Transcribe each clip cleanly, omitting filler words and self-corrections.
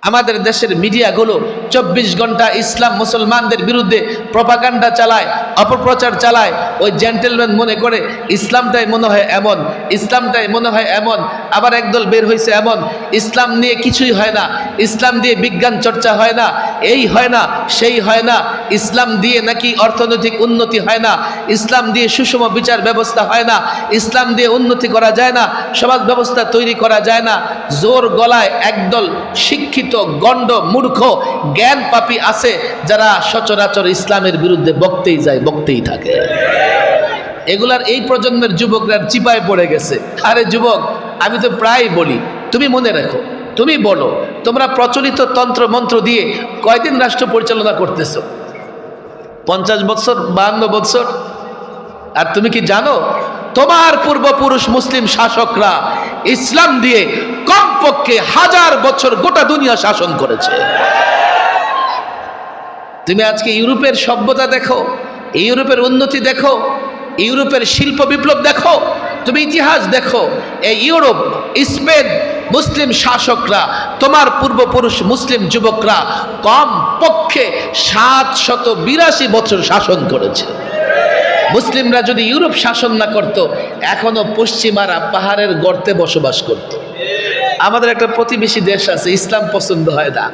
আমাদের দেশের মিডিয়াগুলো 24 ঘন্টা ইসলাম মুসলমানদের বিরুদ্ধে প্রপাগান্ডা চালায়, অপপ্রচার চালায়। ওই জেন্টেলম্যান মনে করে ইসলামটাই মনে হয় এমন, ইসলামটাই মনে হয় এমন। আবার একদল বের হয়েছে এমন, ইসলাম নিয়ে কিছুই হয় না, ইসলাম দিয়ে বিজ্ঞান চর্চা হয় না, এই হয় না সেই হয় না, ইসলাম দিয়ে নাকি অর্থনৈতিক উন্নতি হয় না, ইসলাম দিয়ে সুষম বিচার ব্যবস্থা হয় না, ইসলাম দিয়ে উন্নতি করা যায় না, সমাজ ব্যবস্থা তৈরি করা যায় না। জোর গলায় একদল শিক্ষিত গণ্ড মূর্খ জ্ঞান পাপী আছে যারা সচরাচর ইসলামের বিরুদ্ধে বকতেই যায়, বকতেই থাকে। এগুলার এই প্রজন্মের যুবকরা চিপায় পড়ে গেছে। আরে যুবক, আমি তো প্রায় বলি, তুমি মনে রাখো, তুমি বলো, তোমরা প্রচলিত তন্ত্র মন্ত্র দিয়ে কয়দিন রাষ্ট্র পরিচালনা করতেছো? 50 বছর, 52 বছর? আর তুমি কি জানো তোমার পূর্বপুরুষ মুসলিম শাসকরা ইসলাম দিয়ে কমপক্ষে 1000 বছর গোটা দুনিয়া শাসন করেছে। তুমি আজকে ইউরোপের সভ্যতা দেখো, ইউরোপের উন্নতি দেখো, ইউরোপের শিল্প বিপ্লব দেখো, তুমি ইতিহাস দেখো। এই ইউরোপ, স্পেন মুসলিম শাসকরা, তোমার পূর্বপুরুষ মুসলিম যুবকরা কম পক্ষে 782 বছর শাসন করেছে। মুসলিমরা যদি ইউরোপ শাসন না করত, এখনো পশ্চিমারা পাহাড়ের গর্তে বসবাস করত। আমাদের একটা প্রতিবেশী দেশ আছে, ইসলাম পছন্দ হয় না,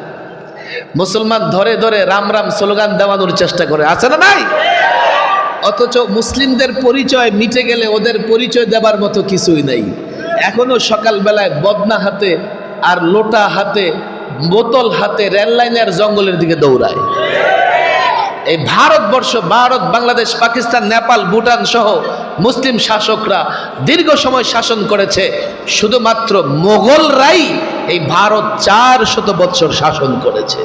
মুসলমান ধরে ধরে রাম রাম স্লোগান দেওয়ানোর চেষ্টা করে, আছে না নাই? অথচ মুসলিমদের পরিচয় মিটে গেলে ওদের পরিচয় দেবার মতো কিছুই নাই। এখনো সকালবেলায় বদনা হাতে আর লোটা হাতে, বোতল হাতে রেল লাইনের জঙ্গলের দিকে দৌড়ায়। এই ভারতবর্ষ, ভারত, বাংলাদেশ, পাকিস্তান, নেপাল, ভুটান সহ মুসলিম শাসকরা দীর্ঘ সময় শাসন করেছে। শুধুমাত্র মোগলরাই এই ভারত 400 বছর শাসন করেছে।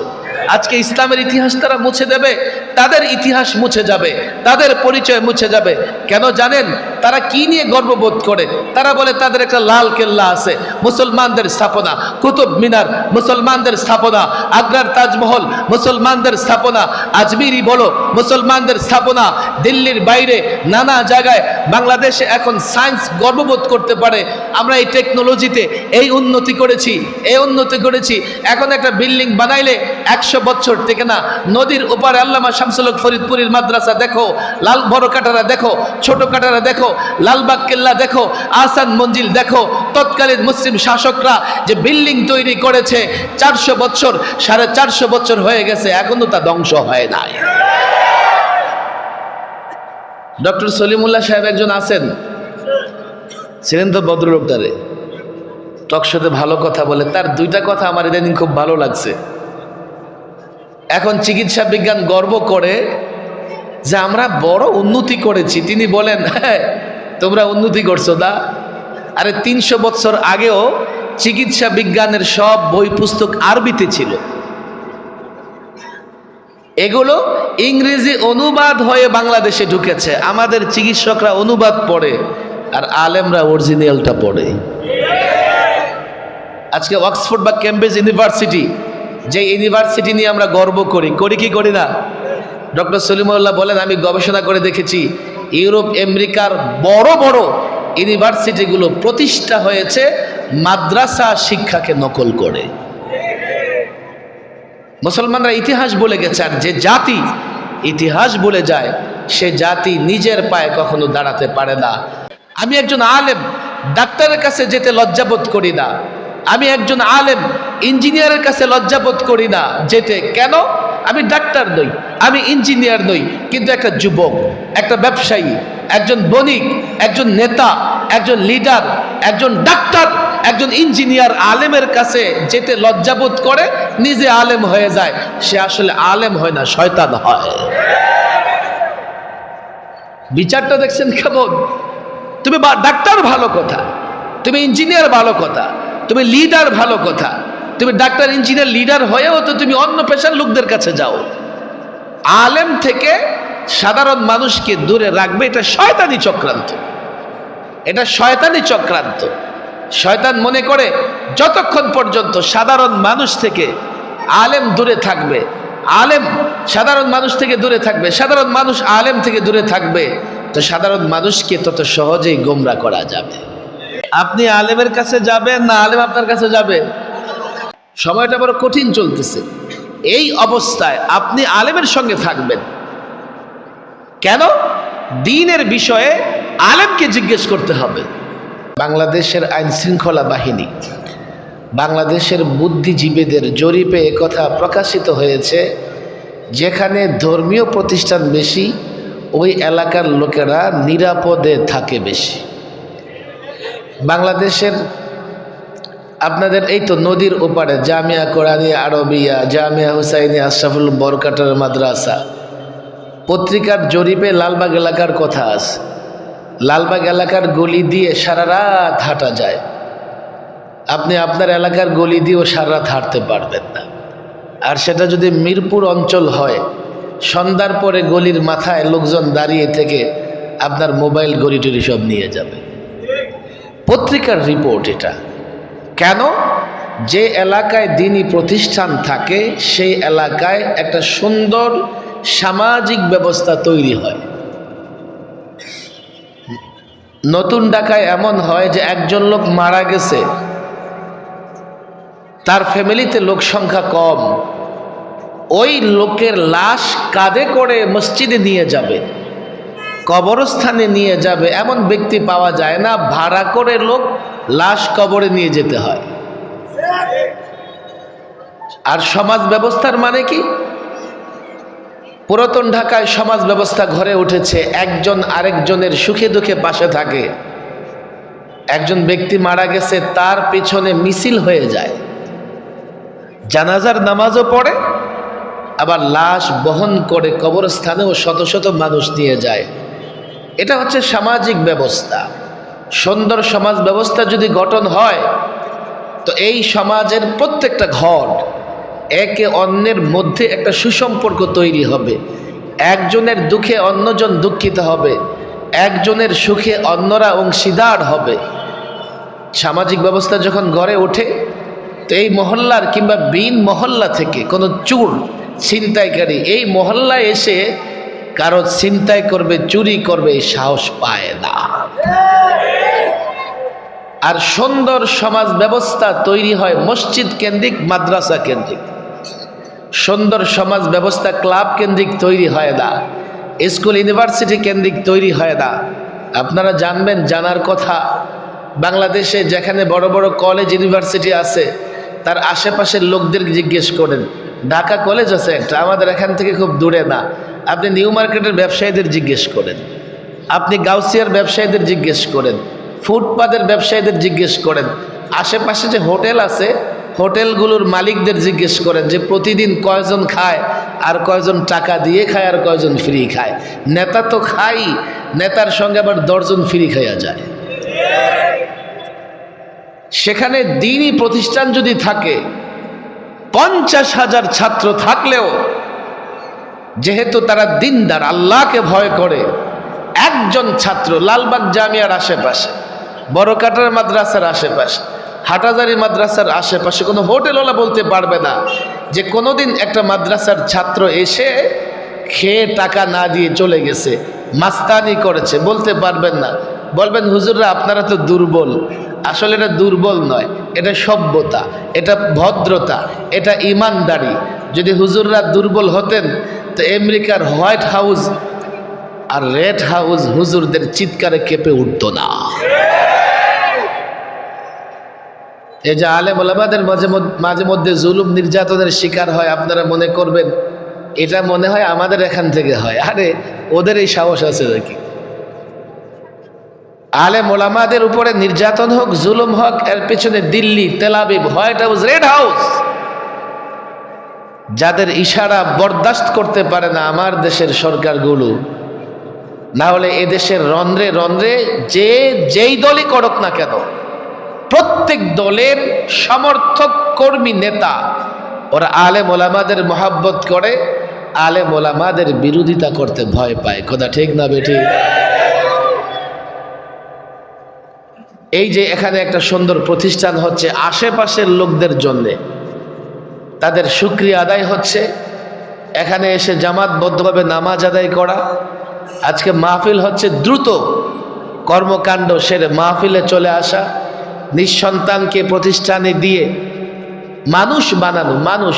আজকে ইসলামের ইতিহাস তারা মুছে দেবে, তাদের ইতিহাস মুছে যাবে, তাদের পরিচয় মুছে যাবে। কেন জানেন তারা কি নিয়ে গর্ববোধ করে? তারা বলে তাদের একটা লাল কেল্লা আছে, মুসলমানদের স্থাপনা, কুতুব মিনার মুসলমানদের স্থাপনা, আগ্রার তাজমহল মুসলমানদের স্থাপনা, আজমিরি বলো মুসলমানদের স্থাপনা। দিল্লির বাইরে নানা জায়গায় বাংলাদেশে এখন সায়েন্স গর্ববোধ করতে পারে, আমরা এই টেকনোলজিতে এই উন্নতি করেছি, এই উন্নতি করেছি। এখন একটা বিল্ডিং বানাইলে 100 বছর থেকে না। নদীর ওপারে আল্লামা শামসুল হক ফরিদপুরের মাদ্রাসা দেখো, লাল বড় কাটারা দেখো, ছোট কাটারা দেখো, লালবাগ কেল্লা দেখো, আহসান মঞ্জিল দেখো। তৎকালীন মুসলিম শাসকরা যে বিল্ডিং তৈরি করেছে 400 বছর, 450 বছর হয়ে গেছে, এখনো তা ধ্বংস হয় নাই। ডক্টর সলিমুল্লাহ সাহেব একজন আছেন, ছিলেন তো ভদ্রলোকটারে, টকশোতে ভালো কথা বলে। তার 2টা কথা আমার ইদানিং খুব ভালো লাগছে। এখন চিকিৎসা বিজ্ঞান গর্ব করে যে আমরা বড় উন্নতি করেছি। তিনি বলেন, হ্যাঁ তোমরা উন্নতি করছো না? আরে 300 বছর আগেও চিকিৎসা বিজ্ঞানের সব বই পুস্তক আরবিতে ছিল, এগুলো ইংরেজি অনুবাদ হয়ে বাংলাদেশে ঢুকেছে। আমাদের চিকিৎসকরা অনুবাদ পড়ে আর আলেমরা অরিজিনালটা পড়ে। আজকে অক্সফোর্ড বা কেমব্রিজ ইউনিভার্সিটি, যে ইউনিভার্সিটি নিয়ে আমরা গর্ব করি, করি কি করি না? ডক্টর সলিমুল্লাহ বলেন, আমি গবেষণা করে দেখেছি ইউরোপ আমেরিকার বড় বড় ইউনিভার্সিটিগুলো প্রতিষ্ঠা হয়েছে মাদ্রাসা শিক্ষাকে নকল করে। মুসলমানরা ইতিহাস বলে গেছে, আর যে জাতি ইতিহাস বলে যায় সে জাতি নিজের পায়ে কখনো দাঁড়াতে পারে না। আমি একজন আলেম, ডাক্তারের কাছে যেতে লজ্জাবোধ করি না। আমি একজন আলেম, ইঞ্জিনিয়ারের কাছে লজ্জাবোধ করি না যেতে। কেন? আমি ডাক্তার নই, আমি ইঞ্জিনিয়ার নই, কিন্তু একটা যুবক, একটা ব্যবসায়ী, একজন বণিক, একজন নেতা, একজন লিডার, একজন ডাক্তার, একজন ইঞ্জিনিয়ার আলেমের কাছে যেতে লজ্জাবোধ করে, নিজে আলেম হয়ে যায়। সে আসলে আলেম হয় না, শয়তান হয়। বিচারটা দেখছেন কেমন? তুমি ডাক্তার ভালো কথা, তুমি ইঞ্জিনিয়ার ভালো কথা, তুমি লিডার ভালো কথা, তুমি ডাক্তার ইঞ্জিনিয়ার লিডার হয়েও তো তুমি অন্য পেশার লোকদের কাছে যাও। আলেম থেকে সাধারণ মানুষকে দূরে রাখবে, এটা শয়তানি চক্রান্ত, এটা শয়তানি চক্রান্ত। শয়তান মনে করে যতক্ষণ পর্যন্ত সাধারণ মানুষ থেকে আলেম দূরে থাকবে, আলেম সাধারণ মানুষ থেকে দূরে থাকবে, সাধারণ মানুষ আলেম থেকে দূরে থাকবে, তো সাধারণ মানুষকে তত সহজেই গোমরা করা যাবে। আপনি আলেমের কাছে যাবেন না আলেম আপনার কাছে যাবে? সময়টা বড় কঠিন চলতেছে। এই অবস্থায় আপনি আলেমের সঙ্গে থাকবেন কেন? দ্বীনের বিষয়ে আলেমকে জিজ্ঞেস করতে হবে। বাংলাদেশের আইন শৃঙ্খলা বাহিনী, বাংলাদেশের বুদ্ধিজীবীদের জরিপে একথা প্রকাশিত হয়েছে, যেখানে ধর্মীয় প্রতিষ্ঠান বেশি ওই এলাকার লোকেরা নিরাপদে থাকে বেশি। বাংলাদেশের আপনাদের এই তো নদীর ওপারে জামিয়া কোরআনিয়া আরবিয়া, জামিয়া হুসাইনিয়া আশরাফুল বরকাটার মাদ্রাসা, পত্রিকার জরিপে লালবাগ এলাকার কথা আছে। লালবাগ এলাকার গলি দিয়ে সারা রাত হাঁটা যায়, আপনি আপনার এলাকার গলি দিয়েও সারা রাত হাঁটতে পারবেন না। আর সেটা যদি মিরপুর অঞ্চল হয়, সন্ধ্যার পরে গলির মাথায় লোকজন দাঁড়িয়ে থেকে আপনার মোবাইল ঘড়ি টড়ি সব নিয়ে যাবে। পত্রিকার রিপোর্ট এটা। কেন? যে এলাকায় দ্বীনি প্রতিষ্ঠান থাকে সেই এলাকায় একটা সুন্দর সামাজিক ব্যবস্থা তৈরি হয়। নতুন ঢাকায় এমন হয় যে একজন লোক মারা গেছে, তার ফ্যামিলিতে লোক সংখ্যা কম, ওই লোকের লাশ কাঁধে করে মসজিদে নিয়ে যাবে, কবরস্থানে নিয়ে যাবে, এমন ব্যক্তি পাওয়া যায় না। ভাড়া করে লোক লাশ কবরে নিয়ে যেতে হয়। আর সমাজ ব্যবস্থার মানে কি? পুরাতন ঢাকায় সমাজ ব্যবস্থা ঘরে উঠেছে, একজন আরেকজনের সুখে দুঃখে পাশে থাকে। একজন ব্যক্তি মারা গেছে, তার পেছনে মিছিল হয়ে যায়, জানাজার নামাজও পড়ে, আবার লাশ বহন করে কবরস্থানেও শত শত মানুষ নিয়ে যায়। এটা হচ্ছে সামাজিক ব্যবস্থা। সুন্দর সমাজ ব্যবস্থা যদি গঠন হয় তো এই সমাজের প্রত্যেকটা ঘর একে অন্যের মধ্যে একটা সুসম্পর্ক তৈরি হবে। একজনের দুঃখে অন্যজন দুঃখিত হবে, একজনের সুখে অন্যরা অংশীদার হবে। সামাজিক ব্যবস্থা যখন গড়ে ওঠে তো এই মহল্লার কিংবা বিন মহল্লা থেকে কোনো চোর ছিনতাইকারী এই মহল্লায় এসে কারো ছিনতাই করবে, চুরি করবে এই সাহস পায় না। আর সুন্দর সমাজ ব্যবস্থা তৈরি হয় মসজিদ কেন্দ্রিক, মাদ্রাসা কেন্দ্রিক। সুন্দর সমাজ ব্যবস্থা ক্লাব কেন্দ্রিক তৈরি হয় না, স্কুল ইউনিভার্সিটি কেন্দ্রিক তৈরি হয় না। আপনারা জানবেন, জানার কথা, বাংলাদেশে যেখানে বড় বড় কলেজ ইউনিভার্সিটি আছে তার আশেপাশের লোকদের জিজ্ঞেস করেন। ঢাকা কলেজ আছে একটা, আমাদের এখান থেকে খুব দূরে না। আপনি নিউ মার্কেটের ব্যবসায়ীদের জিজ্ঞেস করেন, আপনি গাউসিয়ার ব্যবসায়ীদের জিজ্ঞেস করেন, ফুটপাতের ব্যবসায়ীদের জিজ্ঞেস করেন, আশেপাশে যে হোটেল আছে হোটেলগুলোর মালিকদের জিজ্ঞেস করেন যে প্রতিদিন কয়জন খায়, আর কয়জন টাকা দিয়ে খায়, আর কয়জন ফ্রি খায়। নেতা তো খাই, নেতার সঙ্গে আবার 10 জন ফ্রি খাইয়া যায়। সেখানে দ্বীনি প্রতিষ্ঠান যদি থাকে, 50,000 ছাত্র থাকলেও যেহেতু তারা দিনদার, আল্লাহকে ভয় করে, একজন ছাত্র লালবাগ জামিয়ার আশেপাশে, বড়কাটার মাদ্রাসার আশেপাশে, হাটাজারি মাদ্রাসার আশেপাশে কোনো হোটেলওয়ালা বলতে পারবে না যে কোনোদিন একটা মাদ্রাসার ছাত্র এসে খেয়ে টাকা না দিয়ে চলে গেছে, মাস্তানি করেছে, বলতে পারবেন না। বলবেন হুজুররা আপনারা তো দুর্বল। আসলে এটা দুর্বল নয়, এটা সভ্যতা, এটা ভদ্রতা, এটা ইমানদারি। যদি হুজুররা দুর্বল হতেন তো আমেরিকার হোয়াইট হাউস আর রেড হাউস হুজুরদের চিৎকারে কেঁপে উঠত না। এই যে আলেম ওলামাদের মাঝে মধ্যে জুলুম নির্যাতনের শিকার হয়, আপনারা মনে করবেন এটা মনে হয় আমাদের এখান থেকে হয়। আরে ওদের এই সাহস আছে নাকি? আলেম ওলামাদের উপরে নির্যাতন হোক, জুলুম হোক, এর পিছনে Delhi, Tel Aviv, white house, red house, যাদের ইশারা বরদাস্ত করতে পারে না আমার দেশের সরকারগুলো, না হলে এদেশের রন্ধ্রে রন্ধ্রে যেই দলই করুক না কেন, প্রত্যেক দলের সমর্থক কর্মী নেতা ওরা আলেম ওলামাদের মহাব্বত করে, আলেম ওলামাদের বিরোধিতা করতে ভয় পায়। কথা ঠিক না বেটি? এই যে এখানে একটা সুন্দর প্রতিষ্ঠান হচ্ছে আশেপাশের লোকদের জন্যে, তাদের শুকরিয়া আদায় হচ্ছে, এখানে এসে জামাতবদ্ধভাবে নামাজ আদায় করা। আজকে মাহফিল হচ্ছে, দ্রুত কর্মকাণ্ড সেরে মাহফিলে চলে আসা, নিঃসন্তানকে প্রতিষ্ঠানে দিয়ে মানুষ বানানো, মানুষ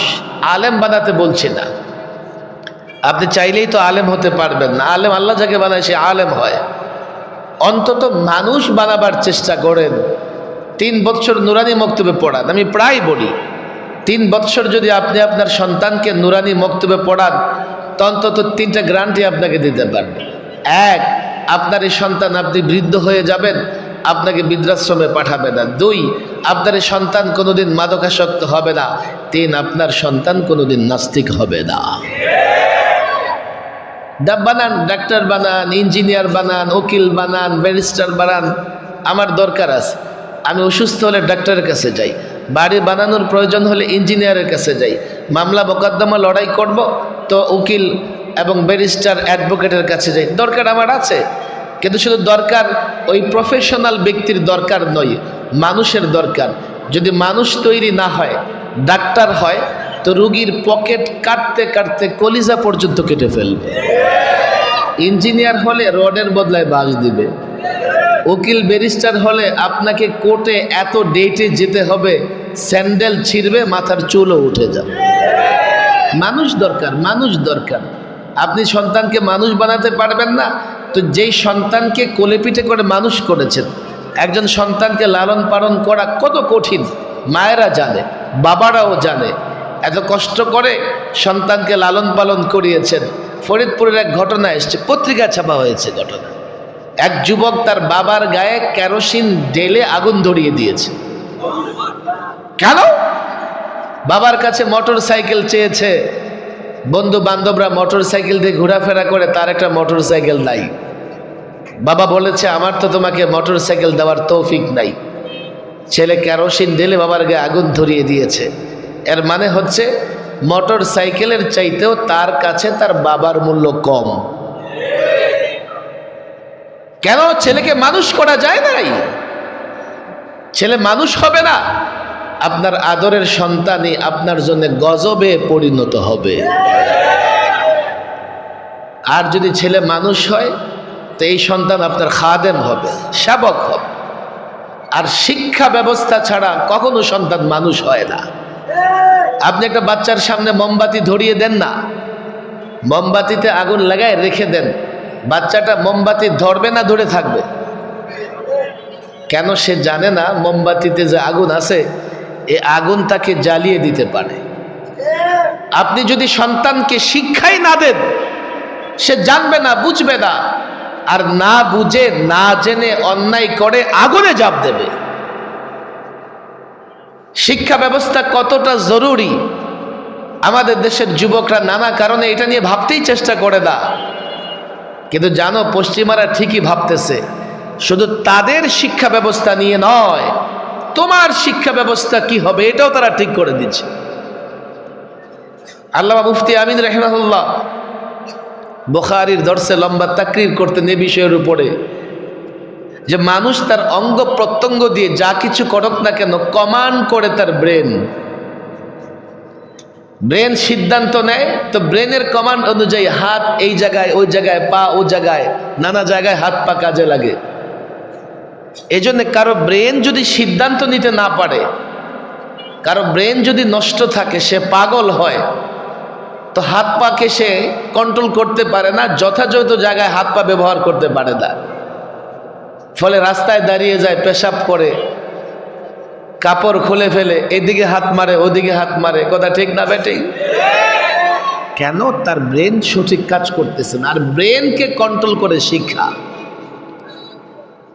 আলেম বানাতে বলছে না। আপনি চাইলেই তো আলেম হতে পারবেন না। আলেম আল্লাহ যাকে বানায় সে আলেম হয়। অন্তত মানুষ বানাবার চেষ্টা করেন। 3 বৎসর নুরানি মক্তবে পড়ান। আমি প্রায় বলি 3 বৎসর যদি আপনি আপনার সন্তানকে নুরানি মক্তবে পড়ান তো অন্তত 3টা গ্যারান্টি আপনাকে দিতে পারবে। 1, আপনার এই সন্তান আপনি বৃদ্ধ হয়ে যাবেন, আপনাকে বৃদ্ধাশ্রমে পাঠাবে না। 2, আপনার এই সন্তান কোনোদিন মাদকাসক্ত হবে না। 3, আপনার সন্তান কোনোদিন নাস্তিক হবে না। বানান, ডাক্তার বানান, ইঞ্জিনিয়ার বানান, উকিল বানান, ব্যারিস্টার বানান। আমার দরকার আছে, আমি অসুস্থ হলে ডাক্তারের কাছে যাই, বাড়ি বানানোর প্রয়োজন হলে ইঞ্জিনিয়ারের কাছে যাই, মামলা মোকদ্দমা লড়াই করব তো উকিল এবং ব্যারিস্টার অ্যাডভোকেটের কাছে যাই। দরকার আমার আছে, কিন্তু শুধু দরকার ওই প্রফেশনাল ব্যক্তির দরকার নয়, মানুষের দরকার। যদি মানুষ তৈরি না হয়, ডাক্তার হয়, তো রুগীর পকেট কাটতে কাটতে কলিজা পর্যন্ত কেটে ফেলবে। ইঞ্জিনিয়ার হলে রডের বদলায় বাঁশ দিবে। উকিল ব্যারিস্টার হলে আপনাকে কোর্টে এত ডেটে যেতে হবে, স্যান্ডেল ছিঁড়বে, মাথার চুলও উঠে যাবে। মানুষ দরকার, মানুষ দরকার। আপনি সন্তানকে মানুষ বানাতে পারবেন না তো যেই সন্তানকে কোলে পিঠে করে মানুষ করেছেন, একজন সন্তানকে লালন পালন করা কত কঠিন মায়েরা জানে, বাবারাও জানে। এত কষ্ট করে সন্তানকে লালন পালন করিয়েছেন। ফরিদপুরের এক ঘটনা এসছে, পত্রিকা ছাপা হয়েছে ঘটনা। এক যুবক তার বাবার গায়ে কেরোসিন ঢেলে আগুন ধরিয়ে দিয়েছে। কেন? বাবার কাছে মোটর সাইকেল চেয়েছে, বন্ধু বান্ধবরা মোটর সাইকেল দিয়ে ঘোরাফেরা করে, তার একটা মোটর সাইকেল নাই। বাবা বলেছে আমার তো তোমাকে মোটর সাইকেল দেওয়ার তৌফিক নাই। ছেলে কেরোসিন ঢেলে বাবার গায়ে আগুন ধরিয়ে দিয়েছে। এর মানে হচ্ছে মোটর সাইকেলের চাইতেও তার কাছে তার বাবার মূল্য কম। কেন? ছেলেকে মানুষ করা যায় নাই। ছেলে মানুষ হবে না, আপনার আদরের সন্তানই আপনার জন্য গজবে পরিণত হবে। আর যদি ছেলে মানুষ হয় তো এই সন্তান আপনার খাদেম হবে, সেবক হবে। আর শিক্ষা ব্যবস্থা ছাড়া কখনো সন্তান মানুষ হয় না। আপনি একটা বাচ্চার সামনে মোমবাতি ধরিয়ে দেন না, মোমবাতিতে আগুন লাগায় রেখে দেন, বাচ্চাটা মোমবাতি ধরবে না ধরে থাকবে? কেন? সে জানে না মোমবাতিতে যে আগুন আছে, এই আগুন তাকে জ্বালিয়ে দিতে পারে। আপনি যদি সন্তানকে শিক্ষাই না দেন, সে জানবে না, বুঝবে না, আর না বুঝে না জেনে অন্যায় করে আগুনে ঝাঁপ দেবে। শিক্ষা ব্যবস্থা কতটা জরুরি আমাদের দেশের যুবকরা নানা কারণে এটা নিয়ে ভাবতেই চেষ্টা করে না। কিন্তু জানো, পশ্চিমারা ঠিকই ভাবতেছে, শুধু তাদের শিক্ষা ব্যবস্থা নিয়ে নয়, তোমার শিক্ষা ব্যবস্থা কি হবে এটাও তারা ঠিক করে দিচ্ছে। আল্লামা মুফতি আমিন রাহিমাহুল্লাহ বুখারীর দর্সে লম্বা তাকরির করতেন এই বিষয়ের উপরে, যে মানুষ তার অঙ্গ প্রত্যঙ্গ দিয়ে যা কিছু করুক না কেন কমান্ড করে তার ব্রেন। ব্রেন সিদ্ধান্ত নেয়, তো ব্রেনের কমান্ড অনুযায়ী হাত এই জায়গায়, ওই জায়গায়, পা ও জায়গায়, নানা জায়গায় হাত পা কাজে লাগে। এই জন্য কারো ব্রেন যদি সিদ্ধান্ত নিতে না পারে, কারো ব্রেন যদি নষ্ট থাকে, সে পাগল হয়, তো হাত পাকে সে কন্ট্রোল করতে পারে না, যথাযথ জায়গায় হাত পা ব্যবহার করতে পারে না। ফলে রাস্তায় দাঁড়িয়ে যায়, পেশাব করে, কাপড় খুলে ফেলে, এদিকে হাত মারে, ওদিকে হাত মারে। কথা ঠিক না বেঠিক? কেন? তার ব্রেন সঠিক কাজ করতেছে না। আর ব্রেনকে কন্ট্রোল করে শিক্ষা।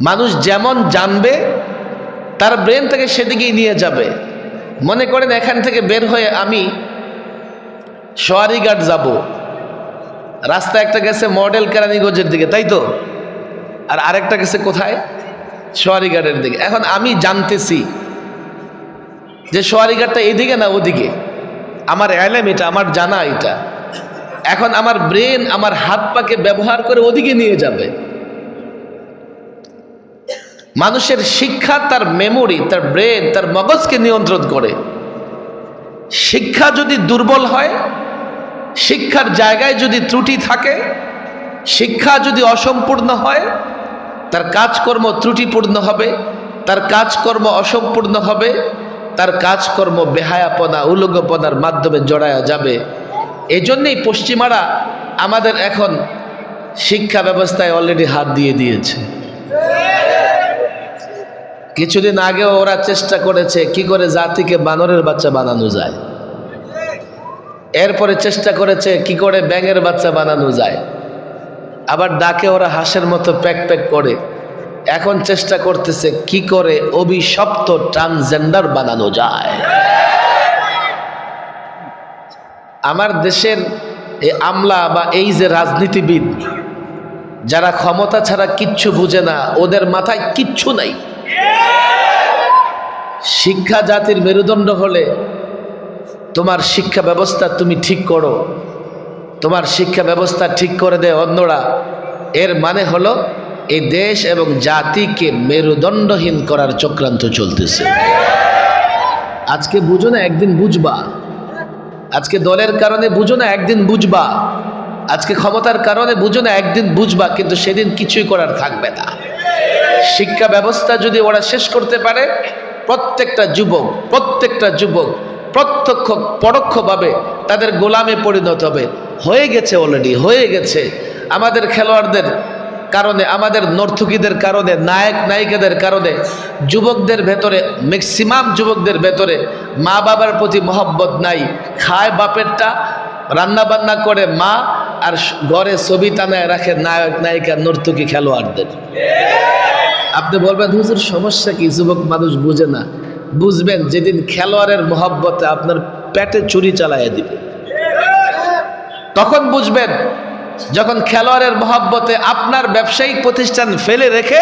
মানুষ যেমন জানবে তার ব্রেন থেকে সেদিকেই নিয়ে যাবে। মনে করেন এখান থেকে বের হয়ে আমি সোয়ারিঘাট যাব, রাস্তা একটা গেছে মডেল কেরানীগঞ্জের দিকে, তাই তো, আর আরেকটা গেছে কোথায়? সোয়ারিঘাটের দিকে। এখন আমি জানতেছি যে সোয়ারিঘাটটা এদিকে না ওদিকে, আমার এলেম এটা, আমার জানা এটা। এখন আমার ব্রেন আমার হাত পাকে ব্যবহার করে ওদিকে নিয়ে যাবে। মানুষের শিক্ষা তার মেমোরি, তার ব্রেন, তার মগজকে নিয়ন্ত্রণ করে। শিক্ষা যদি দুর্বল হয়, শিক্ষার জায়গায় যদি ত্রুটি থাকে, শিক্ষা যদি অসম্পূর্ণ হয়, তার কাজকর্ম ত্রুটিপূর্ণ হবে, তার কাজকর্ম অসম্পূর্ণ হবে, তার কাজকর্ম বেহায়াপনা উলঙ্গপনার মাধ্যমে জড়ায়া যাবে। এই জন্যেই পশ্চিমারা আমাদের এখন শিক্ষা ব্যবস্থায় অলরেডি হাত দিয়ে দিয়েছে। কিছুদিন আগেও ওরা চেষ্টা করেছে কি করে জাতিকে বানরের বাচ্চা বানানো যায়, এরপরে চেষ্টা করেছে কি করে ব্যাঙের বাচ্চা বানানো যায়, আবার ডাকে ওরা হাঁসের মতো প্যাক প্যাক করে। এখন চেষ্টা করতেছে কি করে অভিশপ্ত ট্রান্সজেন্ডার বানানো যায়। আমার দেশের এই আমলা বা এই যে রাজনীতিবিদ যারা ক্ষমতা ছাড়া কিচ্ছু বুঝে না, ওদের মাথায় কিচ্ছু নাই। শিক্ষা জাতির মেরুদণ্ড হলে তোমার শিক্ষা ব্যবস্থা তুমি ঠিক করো, তোমার শিক্ষা ব্যবস্থা ঠিক করে দেয় অন্যরা, এর মানে হলো এই দেশ এবং জাতিকে মেরুদণ্ডহীন করার চক্রান্ত চলতেছে। আজকে বুঝো না, একদিন বুঝবা। আজকে দলের কারণে বুঝো না, একদিন বুঝবা। আজকে ক্ষমতার কারণে বুঝো না, একদিন বুঝবা, কিন্তু সেদিন কিছুই করার থাকবে না। শিক্ষা ব্যবস্থা যদি ওরা শেষ করতে পারে, প্রত্যেকটা যুবক প্রত্যক্ষ পরোক্ষভাবে তাদের গোলামে পরিণত হবে। হয়ে গেছে, অলরেডি হয়ে গেছে। আমাদের খেলোয়াড়দের কারণে, আমাদের নর্তকীদের কারণে, নায়ক নায়িকাদের কারণে যুবকদের ভেতরে, ম্যাক্সিমাম যুবকদের ভেতরে মা বাবার প্রতি মহব্বত নাই। খায় বাপেরটা, রান্না বান্না করে মা, আর ঘরে ছবি টানায় রাখে নায়ক নায়িকা নর্তকী খেলোয়াড়দের। আপনি বলবেন হুজুর সমস্যা কি, যুবক মানুষ বুঝে না। বুঝবেন যেদিন খেলোয়াড়ের মহব্বতে আপনার পেটে চুরি চালাইয়া দিবে, তখন বুঝবেন। যখন খেলোয়াড়ের মহব্বতে আপনার ব্যবসায়িক প্রতিষ্ঠান ফেলে রেখে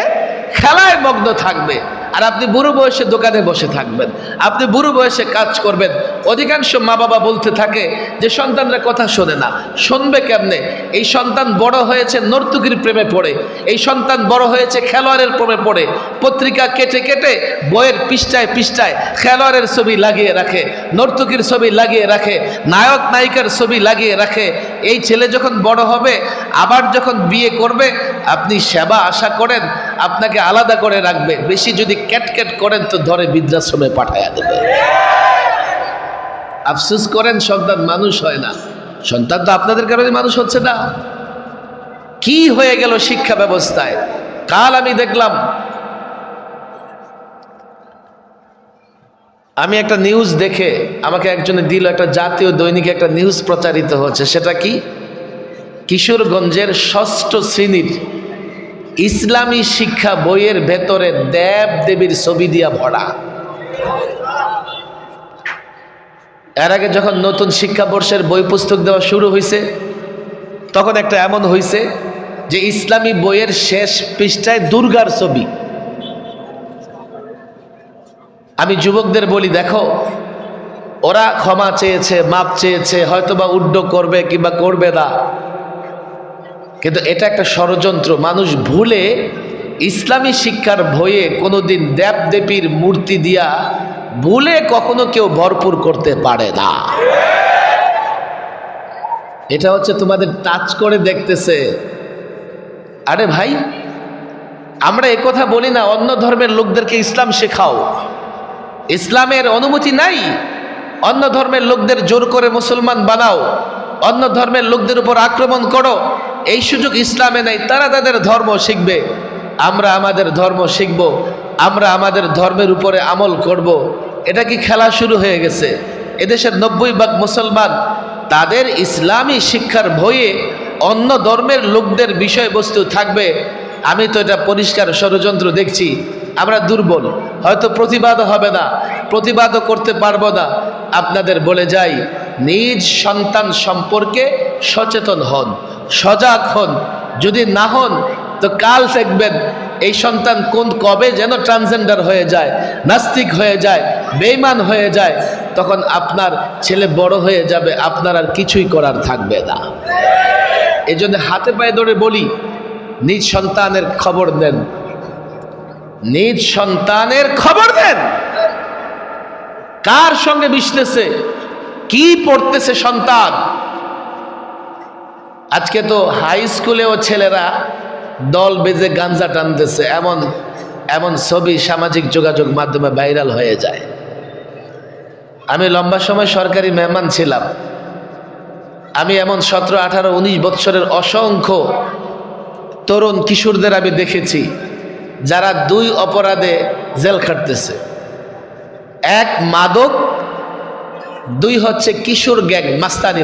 খেলায় মগ্ন থাকবে, আর আপনি বুড়ো বয়সে দোকানে বসে থাকবেন, আপনি বুড়ো বয়সে কাজ করবেন। অধিকাংশ মা বাবা বলতে থাকে যে সন্তানরা কথা শোনে না। শুনবে কেমনে? এই সন্তান বড় হয়েছে নর্তকীর প্রেমে পড়ে, এই সন্তান বড় হয়েছে খেলোয়াড়ের প্রেমে পড়ে। পত্রিকা কেটে কেটে বইয়ের পৃষ্ঠায় পৃষ্ঠায় খেলোয়াড়ের ছবি লাগিয়ে রাখে, নর্তকীর ছবি লাগিয়ে রাখে, নায়ক নায়িকার ছবি লাগিয়ে রাখে। এই ছেলে যখন বড় হবে, আবার যখন বিয়ে করবে, আপনি সেবা আশা করেন আপনাকে আলাদা করে রাখবে, বেশি যদি ক্যাটক্যাট করেন তো ধরে বৃদ্ধাশ্রমে পাঠাইয়া দেবে। আফসোস করেন সন্তান মানুষ হয় না। সন্তান তো আপনাদের কারণে মানুষ হচ্ছে না। কি হয়ে গেল শিক্ষা ব্যবস্থায়? কাল আমি দেখলাম, আমি একটা নিউজ দেখে আমাকে একজনে দিল, একটা জাতীয় দৈনিকে একটা নিউজ প্রচারিত হচ্ছে। সেটা কি? কিশোরগঞ্জের 6ষ্ঠ শ্রেণীর ইসলামী শিক্ষা বইয়ের ভেতরে দেব দেবীর ছবি দিয়া ভরা। এর আগে যখন নতুন শিক্ষাবর্ষের বই পুস্তক দেওয়া শুরু হয়েছে, তখন একটা এমন হয়েছে যে ইসলামী বইয়ের শেষ পৃষ্ঠায় দুর্গার ছবি। আমি যুবকদের বলি, দেখো ওরা ক্ষমা চেয়েছে, মাপ চেয়েছে, হয়তোবা উড্ড করবে কিংবা করবে না, কিন্তু এটা একটা ষড়যন্ত্র। মানুষ ভুলে ইসলামী শিক্ষার বইয়ে কোনোদিন দেব দেবীর মূর্তি দিয়া ভুলে কখনো কেউ ভরপুর করতে পারে না। এটা হচ্ছে তোমাদের টাচ করে দেখতেছে। আরে ভাই, আমরা একথা বলি না অন্য ধর্মের লোকদেরকে ইসলাম শেখাও, ইসলামের অনুমতি নাই। অন্য ধর্মের লোকদের জোর করে মুসলমান বানাও, অন্য ধর্মের লোকদের উপর আক্রমণ করো, এই সুযোগ ইসলামে নাই। তারা তাদের ধর্ম শিখবে, আমরা আমাদের ধর্ম শিখব, আমরা আমাদের ধর্মের উপরে আমল করব। এটা কি খেলা শুরু হয়ে গেছে? এদেশের 90% মুসলমান তাদের ইসলামী শিক্ষার বইয়ে অন্য ধর্মের লোকদের বিষয়বস্তু থাকবে। আমি তো এটা পরিষ্কার ষড়যন্ত্র দেখছি। আমরা দুর্বল, হয়তো প্রতিবাদও হবে না, প্রতিবাদও করতে পারবো না। আপনাদের বলে যাই, নিজ সন্তান সম্পর্কে সচেতন হন, সজাগ হন। যদি না হন তো কাল দেখবেন এই সন্তান কবে যেন ট্রান্সজেন্ডার হয়ে যায়, নাস্তিক হয়ে যায়, বেঈমান হয়ে যায়, তখন আপনার ছেলে বড় হয়ে যাবে, আপনার আর কিছুই করার থাকবে না। এই জন্য হাতে পায়ে ধরে বলি, নিজ সন্তানের খবর নেন, নিজ সন্তানের খবর নেন। কার সঙ্গে মিশতেছে, কি পড়তেছে সন্তান। আজকে তো হাই স্কুলেও ছেলেরা দল বেজে গাঞ্জা টানতেছে, এমন এমন ছবি সামাজিক যোগাযোগ মাধ্যমে ভাইরাল হয়ে যায়। আমি লম্বা সময় সরকারি মেহমান ছিলাম। আমি এমন 17, 18, 19 বৎসরের অসংখ্য তরুণ কিশোরদের আমি দেখেছি যারা 2 অপরাধে জেল খাটতেছে। 1 মাদক, 2 হচ্ছে কিশোর গ্যাং,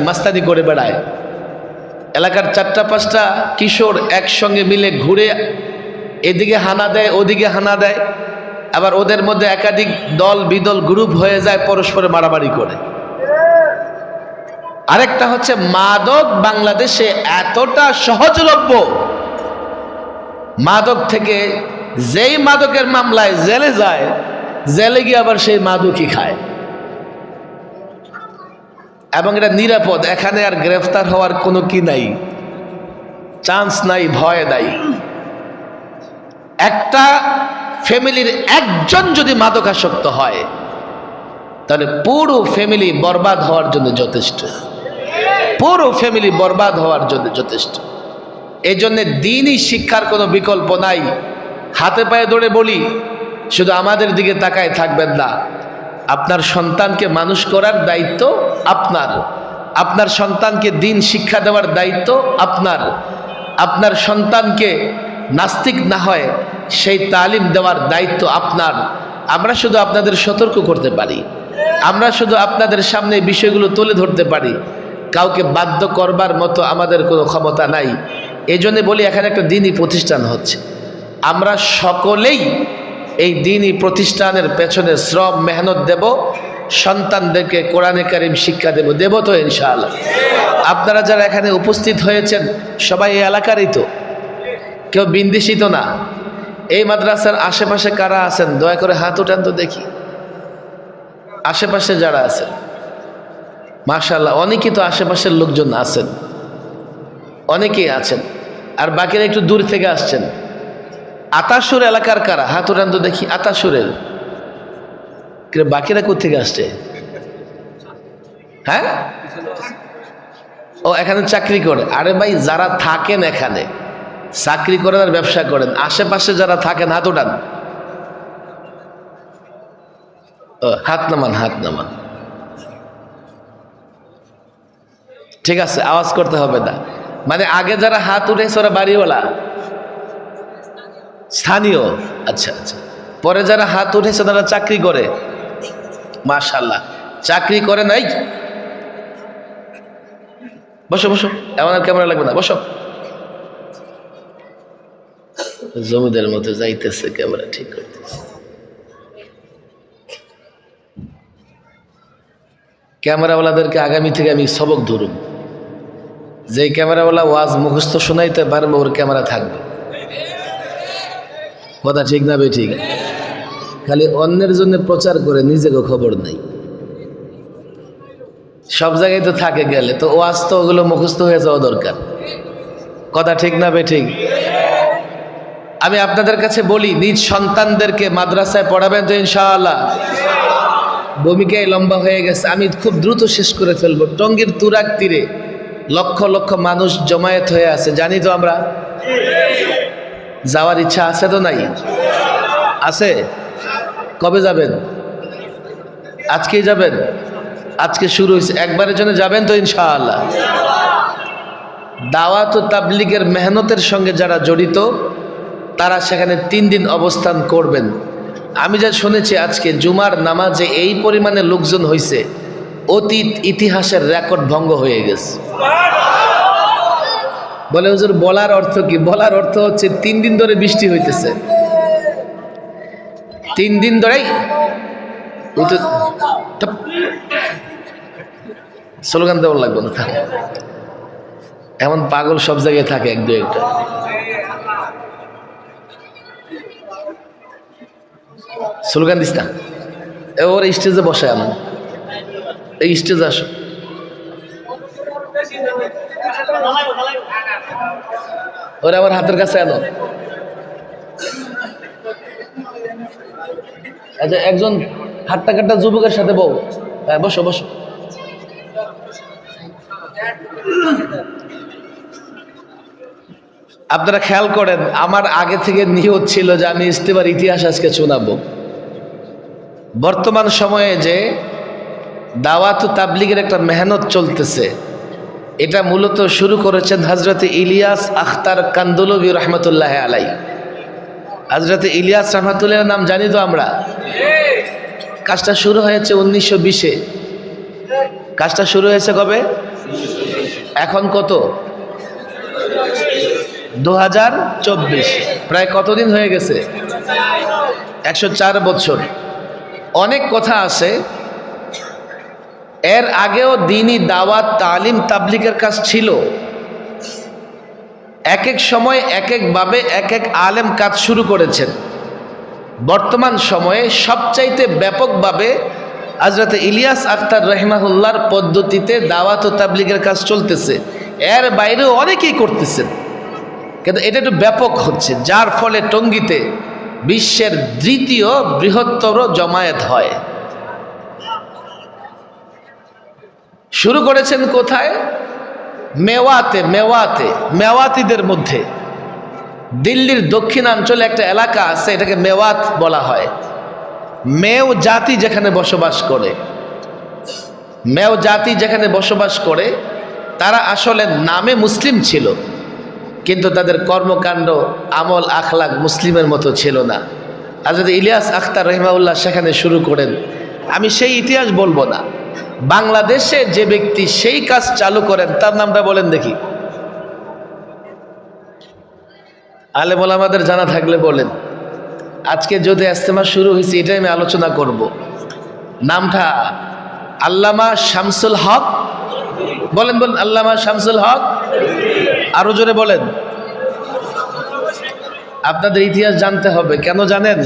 মাস্তানি করে বেড়ায়। এলাকার 4টা-5টা কিশোর একসঙ্গে মিলে ঘুরে এদিকে হানা দেয়, ওদিকে হানা দেয়, আবার ওদের মধ্যে একাধিক দল বিদল গ্রুপ হয়ে যায়, পরস্পরে মারামারি করে। আরেকটা হচ্ছে মাদক বাংলাদেশে এতটা সহজলভ্য, মাদক থেকে যেই মাদকের মামলায় জেলে যায়, জেলে গিয়ে আবার সেই মাদকই খায়। এবং এটা নিরাপদ, এখানে আর গ্রেফতার হওয়ার কোনো কি নাই, চান্স নাই, ভয় নাই। একটা ফ্যামিলির একজন যদি মাদকাসক্ত হয় তাহলে পুরো ফ্যামিলি বরবাদ হওয়ার জন্য যথেষ্ট, পুরো ফ্যামিলি বরবাদ হওয়ার জন্য যথেষ্ট। এই জন্যে দিনই শিক্ষার কোনো বিকল্প নাই। হাতে পায়ে ধরে বলি, শুধু আমাদের দিকে তাকায় থাকবেন না। আপনার সন্তানকে মানুষ করার দায়িত্ব আপনার, আপনার সন্তানকে দিন শিক্ষা দেওয়ার দায়িত্ব আপনার, আপনার সন্তানকে নাস্তিক না হয় সেই তালিম দেওয়ার দায়িত্ব আপনার। আমরা শুধু আপনাদের সতর্ক করতে পারি, আমরা শুধু আপনাদের সামনে বিষয়গুলো তুলে ধরতে পারি, কাউকে বাধ্য করবার মতো আমাদের কোনো ক্ষমতা নাই। এই জন্যে বলি, এখানে একটা দিনই প্রতিষ্ঠান হচ্ছে, আমরা সকলেই এই দিনই প্রতিষ্ঠানের পেছনে শ্রম মেহনত দেব, সন্তানদেরকে কোরআনে কারিম শিক্ষা দেব তো ইনশাআল্লাহ। আপনারা যারা এখানে উপস্থিত হয়েছেন সবাই এই এলাকারই তো, কেউ বিন্দিসি তো না। এই মাদ্রাসার আশেপাশে কারা আছেন দয়া করে হাত উঠান তো দেখি। আশেপাশে যারা আছেন মাশাআল্লাহ, অনেকেই তো আশেপাশের লোকজন আছেন, অনেকেই আছেন। আর বাকিরা একটু দূর থেকে আসছেন। আতাসুর এলাকার কারা হাত উঠান তো দেখি। আতাসুরের বাকিরা কোথেকে আসছে? হ্যাঁ, ও এখানে চাকরি করে। আরে ভাই, যারা থাকেন এখানে চাকরি করেন আর ব্যবসা করেন, আশেপাশে যারা থাকেন হাত উঠান। হাত নামান, হাত নামান। ঠিক আছে, আওয়াজ করতে হবে না। মানে আগে যারা হাত উঠেছে ওরা বাড়িওয়ালা, স্থানীয়। আচ্ছা আচ্ছা, পরে যারা হাত উঠেছে তারা চাকরি করে। মাশাআল্লাহ, চাকরি করে নাই। বসো বসো, এমন আর ক্যামেরা লাগবে না, বসো। জমিদের মতো যাইতেছে, ক্যামেরা ঠিক করতেছে। ক্যামেরাওয়ালাদেরকে আগামী থেকে আমি সবক ধরুন, যে ক্যামেরাওয়ালা ওয়াজ মুখস্থ শোনাইতে পারবে ওর ক্যামেরা থাকবে। কথা ঠিক না বে ঠিক? খালি অন্যের জন্য প্রচার করে, নিজেকে খবর নেই। সব জায়গায় তো থাকে গেলে, তো ওয়াজ তো ওগুলো মুখস্থ হয়ে যাওয়া দরকার। কথা ঠিক না বে ঠিক? আমি আপনাদের কাছে বলি, নিজ সন্তানদেরকে মাদ্রাসায় পড়াবেন তো ইনশাআল্লাহ? ভূমিকায় লম্বা হয়ে গেছে, আমি খুব দ্রুত শেষ করে ফেলবো। টঙ্গীর তুরাগ তীরে লক্ষ লক্ষ মানুষ জমায়েত হয়ে আছে, জানি তো আমরা। যাওয়ার ইচ্ছা আছে তো নাই? আছে? কবে যাবেন? আজকেই যাবেন? আজকে শুরু হয়েছে, একবারের জন্য যাবেন তো ইনশাআল্লাহ? দাওয়াত ও তাবলীগের মেহনতের সঙ্গে যারা জড়িত তারা সেখানে 3 দিন অবস্থান করবেন। আমি যা শুনেছি আজকে জুমার নামাজে এই পরিমাণে লোকজন হয়েছে, অতীত ইতিহাসের রেকর্ড ভঙ্গ হয়ে গেছে। বলে হুজুর, বলার অর্থ কি? বলার অর্থ হচ্ছে 3 দিন ধরে বৃষ্টি হইতেছে, 3 দিন ধরেই। স্লোগান দেওয়ার লাগবে না, এমন পাগল সব জায়গায় থাকে, 1-2-1টা। স্লোগান দিস না, ওর স্টেজে বসে আনো, এই স্টেজে আসো। ওরা আমার হাতের কাছে আনো। আচ্ছা, একজন হাট্টা কাট্টা যুবকের সাথে বউ। হ্যাঁ, বসো বসো। আপনারা খেয়াল করেন, আমার আগে থেকে নিয়ত ছিল যে আমি ইস্তেমার ইতিহাস আজকে শোনাবো। বর্তমান সময়ে যে দাওয়াত ও তাবলীগের একটা মেহনত চলতেছে। এটা মূলত শুরু করেছেন হযরত ইলিয়াস আখতার কান্দলবী রহমতুল্লাহ আলাই। হযরত ইলিয়াস রহমতুল্লাহ নাম জানি তো আমরা। কাজটা শুরু হয়েছে 1920-এ। কাজটা শুরু হয়েছে কবে? এখন কত? 2024। প্রায় কতদিন হয়ে গেছে? 104 বছর। অনেক কথা আছে। এর আগেও দ্বীনি দাওয়াত তালিম তাবলীগের কাজ ছিল। এক এক সময় এক একভাবে এক এক আলেম কাজ শুরু করেছেন। বর্তমান সময়ে সবচাইতে ব্যাপকভাবে হযরত ইলিয়াস আখতার রহিমাহুল্লাহর পদ্ধতিতে দাওয়াত ও তাবলীগের কাজ চলতেছে। এর বাইরেও অনেকেই করতেছেন, কিন্তু এটা একটু ব্যাপক হচ্ছে, যার ফলে টঙ্গীতে বিশ্বের দ্বিতীয় বৃহত্তর জমায়েত হয়। শুরু করেছেন কোথায়? মেওয়াতিদের মধ্যে। দিল্লির দক্ষিণাঞ্চলে একটা এলাকা আছে, এটাকে মেওয়াত বলা হয়। মেও জাতি যেখানে বসবাস করে, মেও জাতি যেখানে বসবাস করে, তারা আসলে নামে মুসলিম ছিল, কিন্তু তাদের কর্মকাণ্ড আমল আখলাক মুসলিমের মতো ছিল না। হযরত ইলিয়াস আখতার রহিমাহুল্লাহ সেখানে শুরু করেন। আমি সেই ইতিহাস বলবো না। বাংলাদেশে যে ব্যক্তি সেই কাজ চালু করেন তার নামটা বলেন দেখি। আলেম ওলামাদের জানা থাকলে বলেন। আজকে যদি ইজতেমা শুরু হয়েছে, এটাই আমি আলোচনা করব। নামটা আল্লামা শামসুল হক। বলেন বলেন, আল্লামা শামসুল হক। আরো জোরে বলেন। আপনাদের ইতিহাস জানতে হবে। কেন জানেন?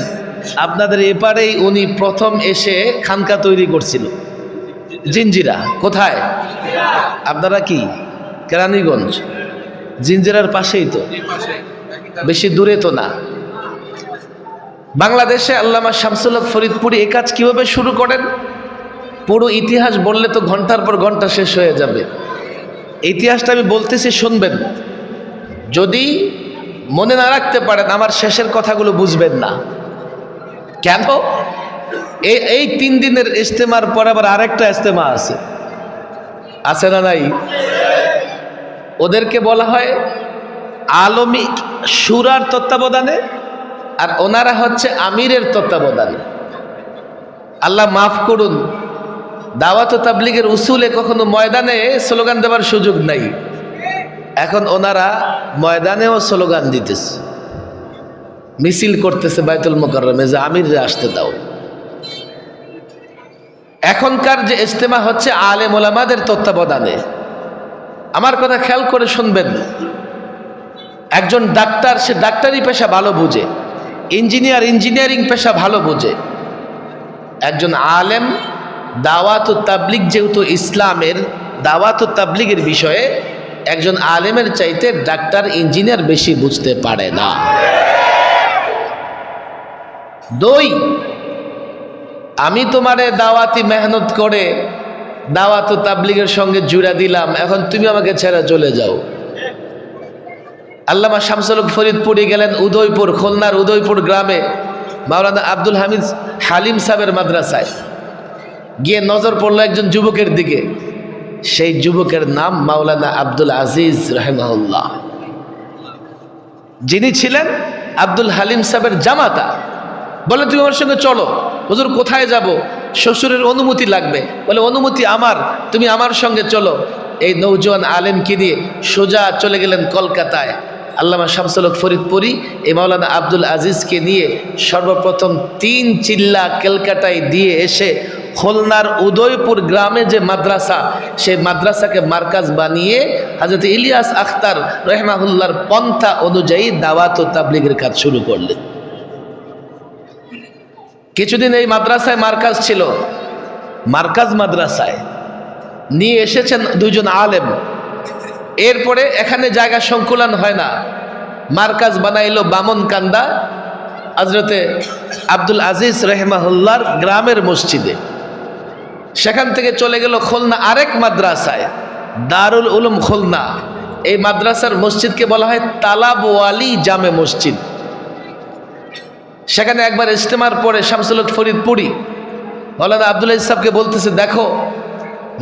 আপনাদের এপারেই উনি প্রথম এসে খানকা তৈরি করছিল, জিঞ্জিরা। কোথায়? আপনারা কি কেরানীগঞ্জ? জিঞ্জিরার পাশেই তো, বেশি দূরে তো না। বাংলাদেশে আল্লামা শামসুল হক ফরিদপুরি এই কাজ কীভাবে শুরু করেন, পুরো ইতিহাস বললে তো ঘন্টার পর ঘন্টা শেষ হয়ে যাবে। ইতিহাসটা আমি বলতেছি, শুনবেন। যদি মনে না রাখতে পারেন, আমার শেষের কথাগুলো বুঝবেন না। কেন? এই 3 দিনের ইজতেমার পর আবার আরেকটা ইজতেমা আছে না নাই? ওদেরকে বলা হয় আলমী শুরার তত্ত্বাবধানে, আর ওনারা হচ্ছে আমিরের তত্ত্বাবধানে। আল্লাহ মাফ করুন, দাওয়াত ও তাবলীগের উসুলে কখনো ময়দানে স্লোগান দেওয়ার সুযোগ নাই। এখন ওনারা ময়দানেও স্লোগান দিতেছে, মিছিল করতেছে বাইতুল মুকাররমে যে আমিররে আসতে দাও। এখনকার যে ইজতেমা হচ্ছে আলেম ওলামাদের তত্ত্বাবধানে। আমার কথা খেয়াল করে শুনবেন। একজন ডাক্তার, সে ডাক্তারি পেশা ভালো বুঝে, ইঞ্জিনিয়ারিং পেশা ভালো বুঝে। একজন আলেম দাওয়াত ও তাবলীগ, যেহেতু ইসলামের দাওয়াত ও তাবলীগের বিষয়ে একজন আলেমের চাইতে ডাক্তার ইঞ্জিনিয়ার বেশি বুঝতে পারে না। 2, আমি তোমারে দাওয়াতি মেহনত করে দাওয়াত ও তাবলীগের সঙ্গে জুড়া দিলাম, এখন তুমি আমাকে ছেড়ে চলে যাও। আল্লামা শামসুল হক ফরিদপুরি গেলেন উদয়পুর, খুলনার উদয়পুর গ্রামে মাওলানা আব্দুল হামিদ হালিম সাহেবের মাদ্রাসায়। গিয়ে নজর পড়ল একজন যুবকের দিকে। সেই যুবকের নাম মাওলানা আব্দুল আজিজ রাহিমাহুল্লাহ, যিনি ছিলেন আব্দুল হালিম সাহেবের জামাতা। বলে, তুমি আমার সঙ্গে চলো। হুজুর, কোথায় যাব? শ্বশুরের অনুমতি লাগবে। বলে, অনুমতি আমার, তুমি আমার সঙ্গে চলো। এই নৌজওয়ান আলেমকে নিয়ে সোজা চলে গেলেন কলকাতায়। আল্লামা শামসুল হক ফরিদপুরি এই মাওলানা আব্দুল আজিজকে নিয়ে সর্বপ্রথম 3 চিল্লা ক্যালকাটায় দিয়ে এসে খুলনার উদয়পুর গ্রামে যে মাদ্রাসা, সেই মাদ্রাসাকে মার্কাজ বানিয়ে হযরত ইলিয়াস আখতার রহিমাহুল্লাহর পন্থা অনুযায়ী দাওয়াত ও তাবলীগের কাজ শুরু করলেন। কিছুদিন এই মাদ্রাসায় মার্কাজ ছিল। মার্কাজ মাদ্রাসায় নিয়ে এসেছেন 2 জন আলেম। এরপরে এখানে জায়গা সংকুলন হয় না, মার্কাজ বানাইল বামনকান্দা হযরতে আব্দুল আজিজ রহিমাহুল্লাহর গ্রামের মসজিদে। সেখান থেকে চলে গেল খুলনা আরেক মাদ্রাসায়, দারুল উলুম খুলনা। এই মাদ্রাসার মসজিদকে বলা হয় তালাবওয়ালি জামে মসজিদ। সেখানে একবার ইজতেমার পরে শামসুল হক ফরিদপুরি মাওলানা আব্দুল আজিজ সাহেবকে বলতেছে, দেখো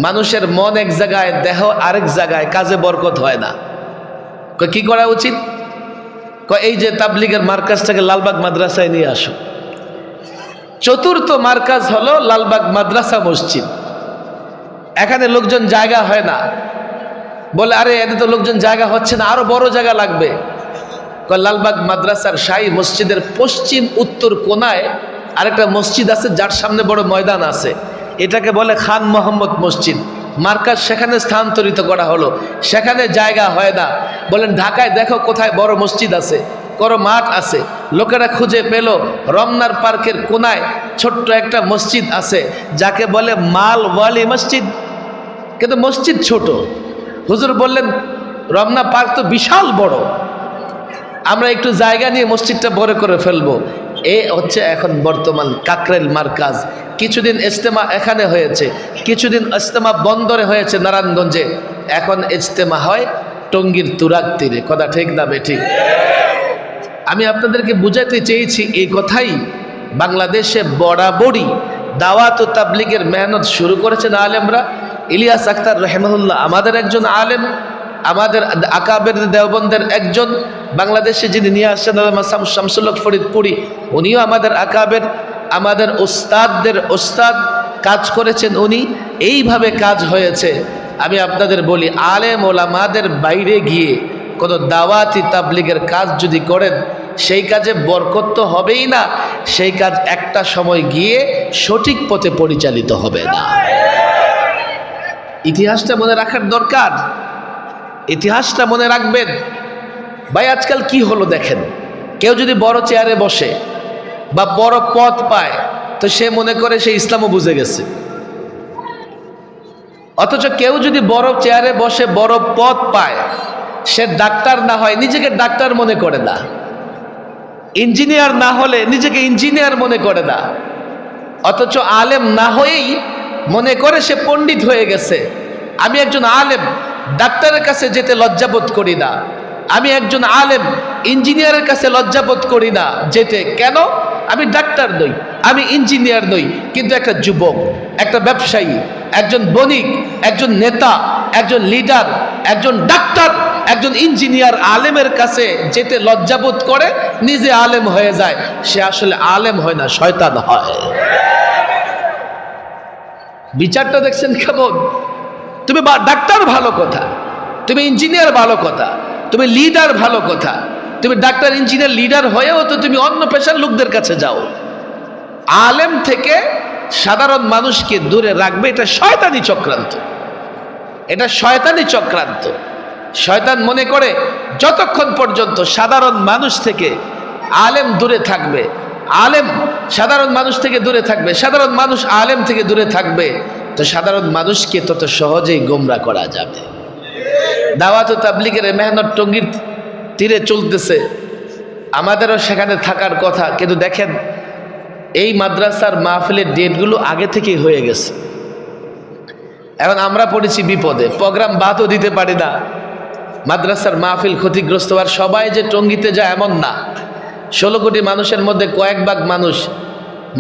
মানুষের মন এক জায়গায়, দেহ আরেক জায়গায়, কাজে বরকত হয় না। কি করা উচিত? এই যে তাবলিগের মার্কাজটাকে লালবাগ মাদ্রাসায় নিয়ে আসো। চতুর্থ মার্কাজ হলো লালবাগ মাদ্রাসা মসজিদ। এখানে লোকজন জায়গা হয় না, বলে আরে এতে তো লোকজন জায়গা হচ্ছে না, আরো বড় জায়গা লাগবে। লালবাগ মাদ্রাসার শাহী মসজিদের পশ্চিম উত্তর কোনায় আরেকটা মসজিদ আছে, যার সামনে বড় ময়দান আছে, এটাকে বলে খান মোহাম্মদ মসজিদ। মার্কাজ সেখানে স্থানান্তরিত করা হলো, সেখানে জায়গা হয় না। বলেন ঢাকায় দেখো কোথায় বড় মসজিদ আছে, বড় মাঠ আছে। লোকেরা খুঁজে পেল রমনার পার্কের কোনায় ছোট্ট একটা মসজিদ আছে, যাকে বলে মালওয়ালি মসজিদ, কিন্তু মসজিদ ছোট। হুজুর বললেন রমনা পার্ক তো বিশাল বড়, আমরা একটু জায়গা নিয়ে মসজিদটা বড় করে ফেলবো। এ হচ্ছে এখন বর্তমান কাকরাইল মার্কাজ। কিছুদিন ইজতেমা এখানে হয়েছে, কিছুদিন ইজতেমা বন্দরে হয়েছে নারায়ণগঞ্জে, এখন ইজতেমা হয় টঙ্গীর তুরাগ তীরে। কথা ঠিক না বেঠিক? আমি আপনাদেরকে বুঝাতে চেয়েছি এই কথাই, বাংলাদেশে বরাবরই দাওয়াত ও তাবলিগের মেহনত শুরু করেছেন আলেমরা। ইলিয়াস আখতার রহমাহুল্লাহ আমাদের একজন আলেম, আমাদের আকাবের দেওবন্দের একজন, বাংলাদেশে যিনি নিয়ে আসছেন শামসুল হক ফরিদপুরি, উনিও আমাদের আকাবের, আমাদের ওস্তাদদের ওস্তাদ, কাজ করেছেন উনি। এইভাবে কাজ হয়েছে। আমি আপনাদের বলি, আলেম ওলামাদের বাইরে গিয়ে কোনো দাওয়াতি তাবলিগের কাজ যদি করেন, সেই কাজে বরকত তো হবেই না, সেই কাজ একটা সময় গিয়ে সঠিক পথে পরিচালিত হবে না। ইতিহাসটা মনে রাখার দরকার, ইতিহাসটা মনে রাখবেন। ভাই আজকাল কি হলো দেখেন, কেউ যদি বড় চেয়ারে বসে বা বড় পদ পায়, তো সে মনে করে সে ইসলামও বুঝে গেছে। অথচ কেউ যদি বড় চেয়ারে বসে বড় পদ পায়, সে ডাক্তার না হয় নিজেকে ডাক্তার মনে করে না, ইঞ্জিনিয়ার না হলে নিজেকে ইঞ্জিনিয়ার মনে করে না, অথচ আলেম না হয়েই মনে করে সে পণ্ডিত হয়ে গেছে। আমি একজন আলেম, ডাক্তারের কাছে যেতে লজ্জাবোধ করি না। আমি একজন আলেম, ইঞ্জিনিয়ারের কাছে লজ্জাবোধ করি না যেতে। কেন? আমি ডাক্তার নই, আমি ইঞ্জিনিয়ার নই, কিন্তু একটা যুবক, একটা ব্যবসায়ী, একজন বণিক, একজন নেতা, একজন লিডার, একজন ডাক্তার, একজন ইঞ্জিনিয়ার আলেমের কাছে যেতে লজ্জাবোধ করে, নিজে আলেম হয়ে যায়। সে আসলে আলেম হয় না, শয়তান হয়। বিচারটা দেখছেন কেমন? তুমি ডাক্তার ভালো কথা, তুমি ইঞ্জিনিয়ার ভালো কথা, তুমি লিডার ভালো কথা, তুমি ডাক্তার ইঞ্জিনিয়ার লিডার হয়েও তো তুমি অন্য পেশার লোকদের কাছে যাও। আলেম থেকে সাধারণ মানুষকে দূরে রাখবে, এটা শয়তানি চক্রান্ত, এটা শয়তানি চক্রান্ত। শয়তান মনে করে যতক্ষণ পর্যন্ত সাধারণ মানুষ থেকে আলেম দূরে থাকবে, আলেম সাধারণ মানুষ থেকে দূরে থাকবে, সাধারণ মানুষ আলেম থেকে দূরে থাকবে, তো সাধারণ মানুষকে তত সহজেই গোমরা করা যাবে। দাওয়াত ও তাবলিগের মেহনত টঙ্গীর তীরে চলতেছে, আমাদেরও সেখানে থাকার কথা, কিন্তু দেখেন এই মাদ্রাসার মাহফিলের ডেটগুলো আগে থেকেই হয়ে গেছে। এখন আমরা পড়েছি বিপদে, প্রোগ্রাম বাদও দিতে পারি না, মাদ্রাসার মাহফিল ক্ষতিগ্রস্ত। আর সবাই যে টঙ্গীতে যায় এমন না। 16 কোটি মানুষের মধ্যে কয়েক ভাগ মানুষ,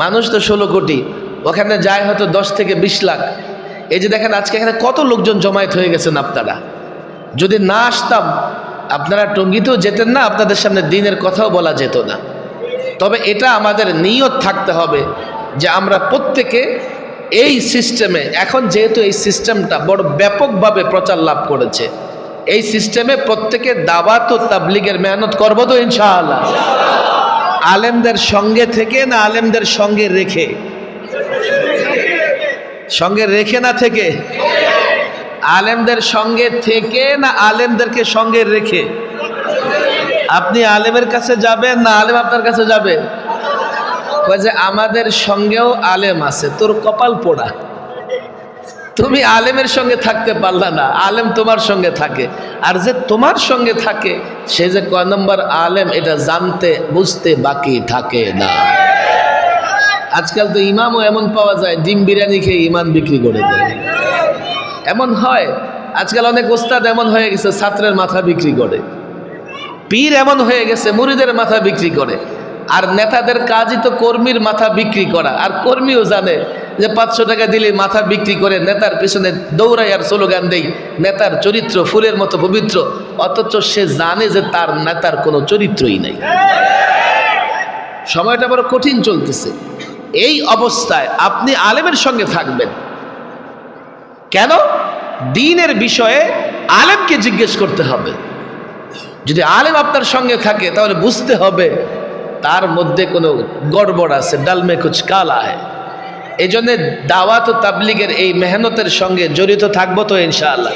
মানুষ তো 16 কোটি, ওখানে যায় হয়তো 10 থেকে 20 লাখ। এই যে দেখেন আজকে এখানে কত লোকজন জমায়েত হয়ে গেছেন। আপনারা যদি না আসতাম, আপনারা টঙ্গীতেও যেতেন না, আপনাদের সামনে দিনের কথাও বলা যেত না। তবে এটা আমাদের নিয়ত থাকতে হবে যে আমরা প্রত্যেকে এই সিস্টেমে, এখন যেহেতু এই সিস্টেমটা বড় ব্যাপকভাবে প্রচার লাভ করেছে, এই সিস্টেমে প্রত্যেকে দাওয়াত ও তাবলিগের মেহনত করবো তো ইনশাআল্লাহ। আলেমদের সঙ্গে থেকে না আলেমদের সঙ্গে রেখে? সঙ্গে রেখে না থেকে? আলেমদের সঙ্গে থেকে না আলেমদেরকে সঙ্গে রেখে? আপনি আলেমের কাছে যাবেন না আলেম আপনার কাছে যাবে? যে আমাদের সঙ্গেও আলেম আছে, তোর কপাল পোড়া, তুমি আলেমের সঙ্গে থাকতে পারলা না, আলেম তোমার সঙ্গে থাকে। আর যে তোমার সঙ্গে থাকে সে যে কয় নম্বর আলেম, এটা জানতে বুঝতে বাকি থাকে না। আজকাল তো ইমামও এমন পাওয়া যায়, ডিম বিরিয়ানি খেয়ে ইমান বিক্রি করে দেয়, এমন হয়। আজকাল অনেক ওস্তাদ এমন হয়ে গেছে, ছাত্রের মাথা বিক্রি করে। পীর এমন হয়ে গেছে, মুরিদের মাথা বিক্রি করে। আর নেতাদের কাজই তো কর্মীর মাথা বিক্রি করা, আর কর্মীও জানে যে 500 টাকা দিলে মাথা বিক্রি করে নেতার পিছনে দৌড়াই আর স্লোগান দেই নেতার চরিত্র ফুলের মতো পবিত্র, অথচ সে জানে যে তার নেতার কোনো চরিত্রই নাই। সময়টা বড় কঠিন চলতেছে। এই অবস্থায় আপনি আলেমের সঙ্গে থাকবেন কেন? দ্বীনের বিষয়ে আলেমকে জিজ্ঞেস করতে হবে। যদি আলেম আপনার সঙ্গে থাকে তাহলে বুঝতে হবে তার মধ্যে কোনো গড়বড় আছে, ডালমে কুছ কালা হয়। এই জন্যে দাওয়াত ও তাবলিগের এই মেহনতের সঙ্গে জড়িত থাকবো তো ইনশাআল্লাহ।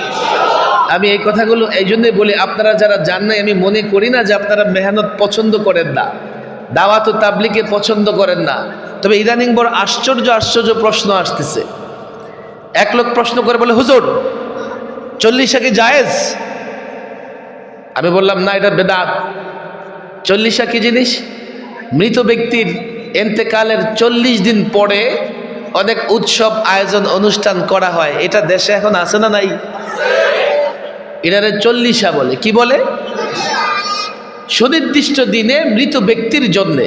আমি এই কথাগুলো এই জন্যই বলি, আপনারা যারা জান নাই, আমি মনে করি না যে আপনারা মেহনত পছন্দ করেন না, দাওয়াত ও তাবলিগকে পছন্দ করেন না। তবে ইদানিং বড় আশ্চর্য আশ্চর্য প্রশ্ন আসতেছে। এক লোক প্রশ্ন করে বলে, হুজুর 40 কি জায়েজ? আমি বললাম না, এটা বেদাত। 40 কি জিনিস? মৃত ব্যক্তির এন্তেকালের 40 দিন পরে অনেক উৎসব আয়োজন অনুষ্ঠান করা হয়, এটা দেশে এখন আছে না নাই? এটারে 40 বলে। কি বলে? সুনির্দিষ্ট দিনে মৃত ব্যক্তির জন্যে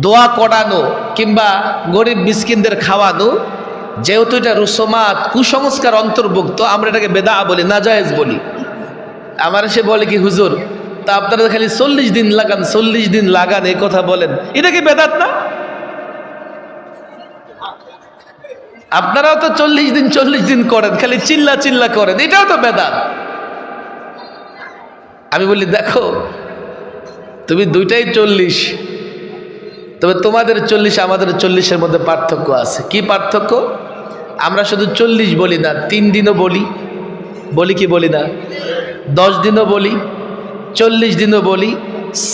দোয়া করানো কিংবা গরিব মিসকিনদের খাওয়ানো, যেহেতু এটা রুসুমাত কুসংস্কার অন্তর্ভুক্ত, আমরা এটাকে বেদা বলি, নাজায়েজ বলি। আমার সে বলে কি, হুজুর তা আপনারা খালি 40 দিন লাগান 40 দিন লাগান এই কথা বলেন, এটা কি বেদাত না? আপনারাও তো 40 দিন করেন, খালি চিল্লা চিল্লা করেন, এটাও তো বেদাত। আমি বলি, দেখো তুমি দুইটাই 40, তবে তোমাদের 40 আমাদের 40-এর মধ্যে পার্থক্য আছে। কি পার্থক্য? আমরা শুধু 40 বলি না, 3 দিনও বলি, বলি কি বলি না? 10 দিনও বলি, 40 দিনও বলি,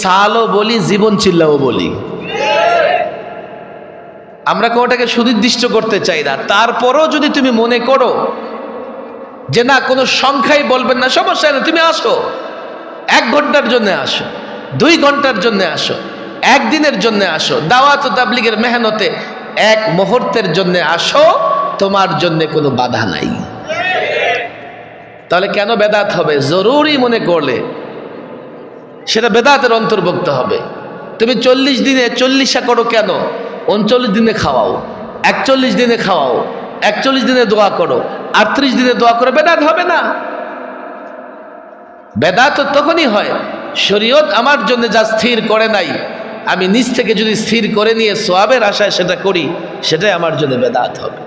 সালও বলি, জীবন চিল্লাও বলি। আমরা কোনোটাকে সুনির্দিষ্ট করতে চাই না। তারপরও যদি তুমি মনে করো যে না, কোনো সংখ্যাই বলবেন না, সমস্যা নেই, তুমি আসো, 1 ঘন্টার জন্য আসো, 2 ঘন্টার জন্য আসো, 1 দিনের জন্য আসো, দাওয়াত ও তাবলিগের মেহনতে 1 মুহূর্তের জন্য আসো, তোমার জন্য কোনো বাধা নাই। তাহলে কেন বেদাত হবে? জরুরি মনে করলে সেটা বেদাতের অন্তর্ভুক্ত হবে। তুমি 40 দিনে 40 করো কেন? 39 দিনে খাওয়াও, 41 দিনে খাওয়াও, 41 দিনে দোয়া করো, 38 দিনে দোয়া করো, বেদাত হবে না। বেদাত তখনই হয় শরীয়ত আমার জন্য যা স্থির করে নাই, আমি নিজ থেকে যদি স্থির করে নিয়ে সোয়াবের আশায় সেটা করি, সেটাই আমার জন্য বেদাত হবে।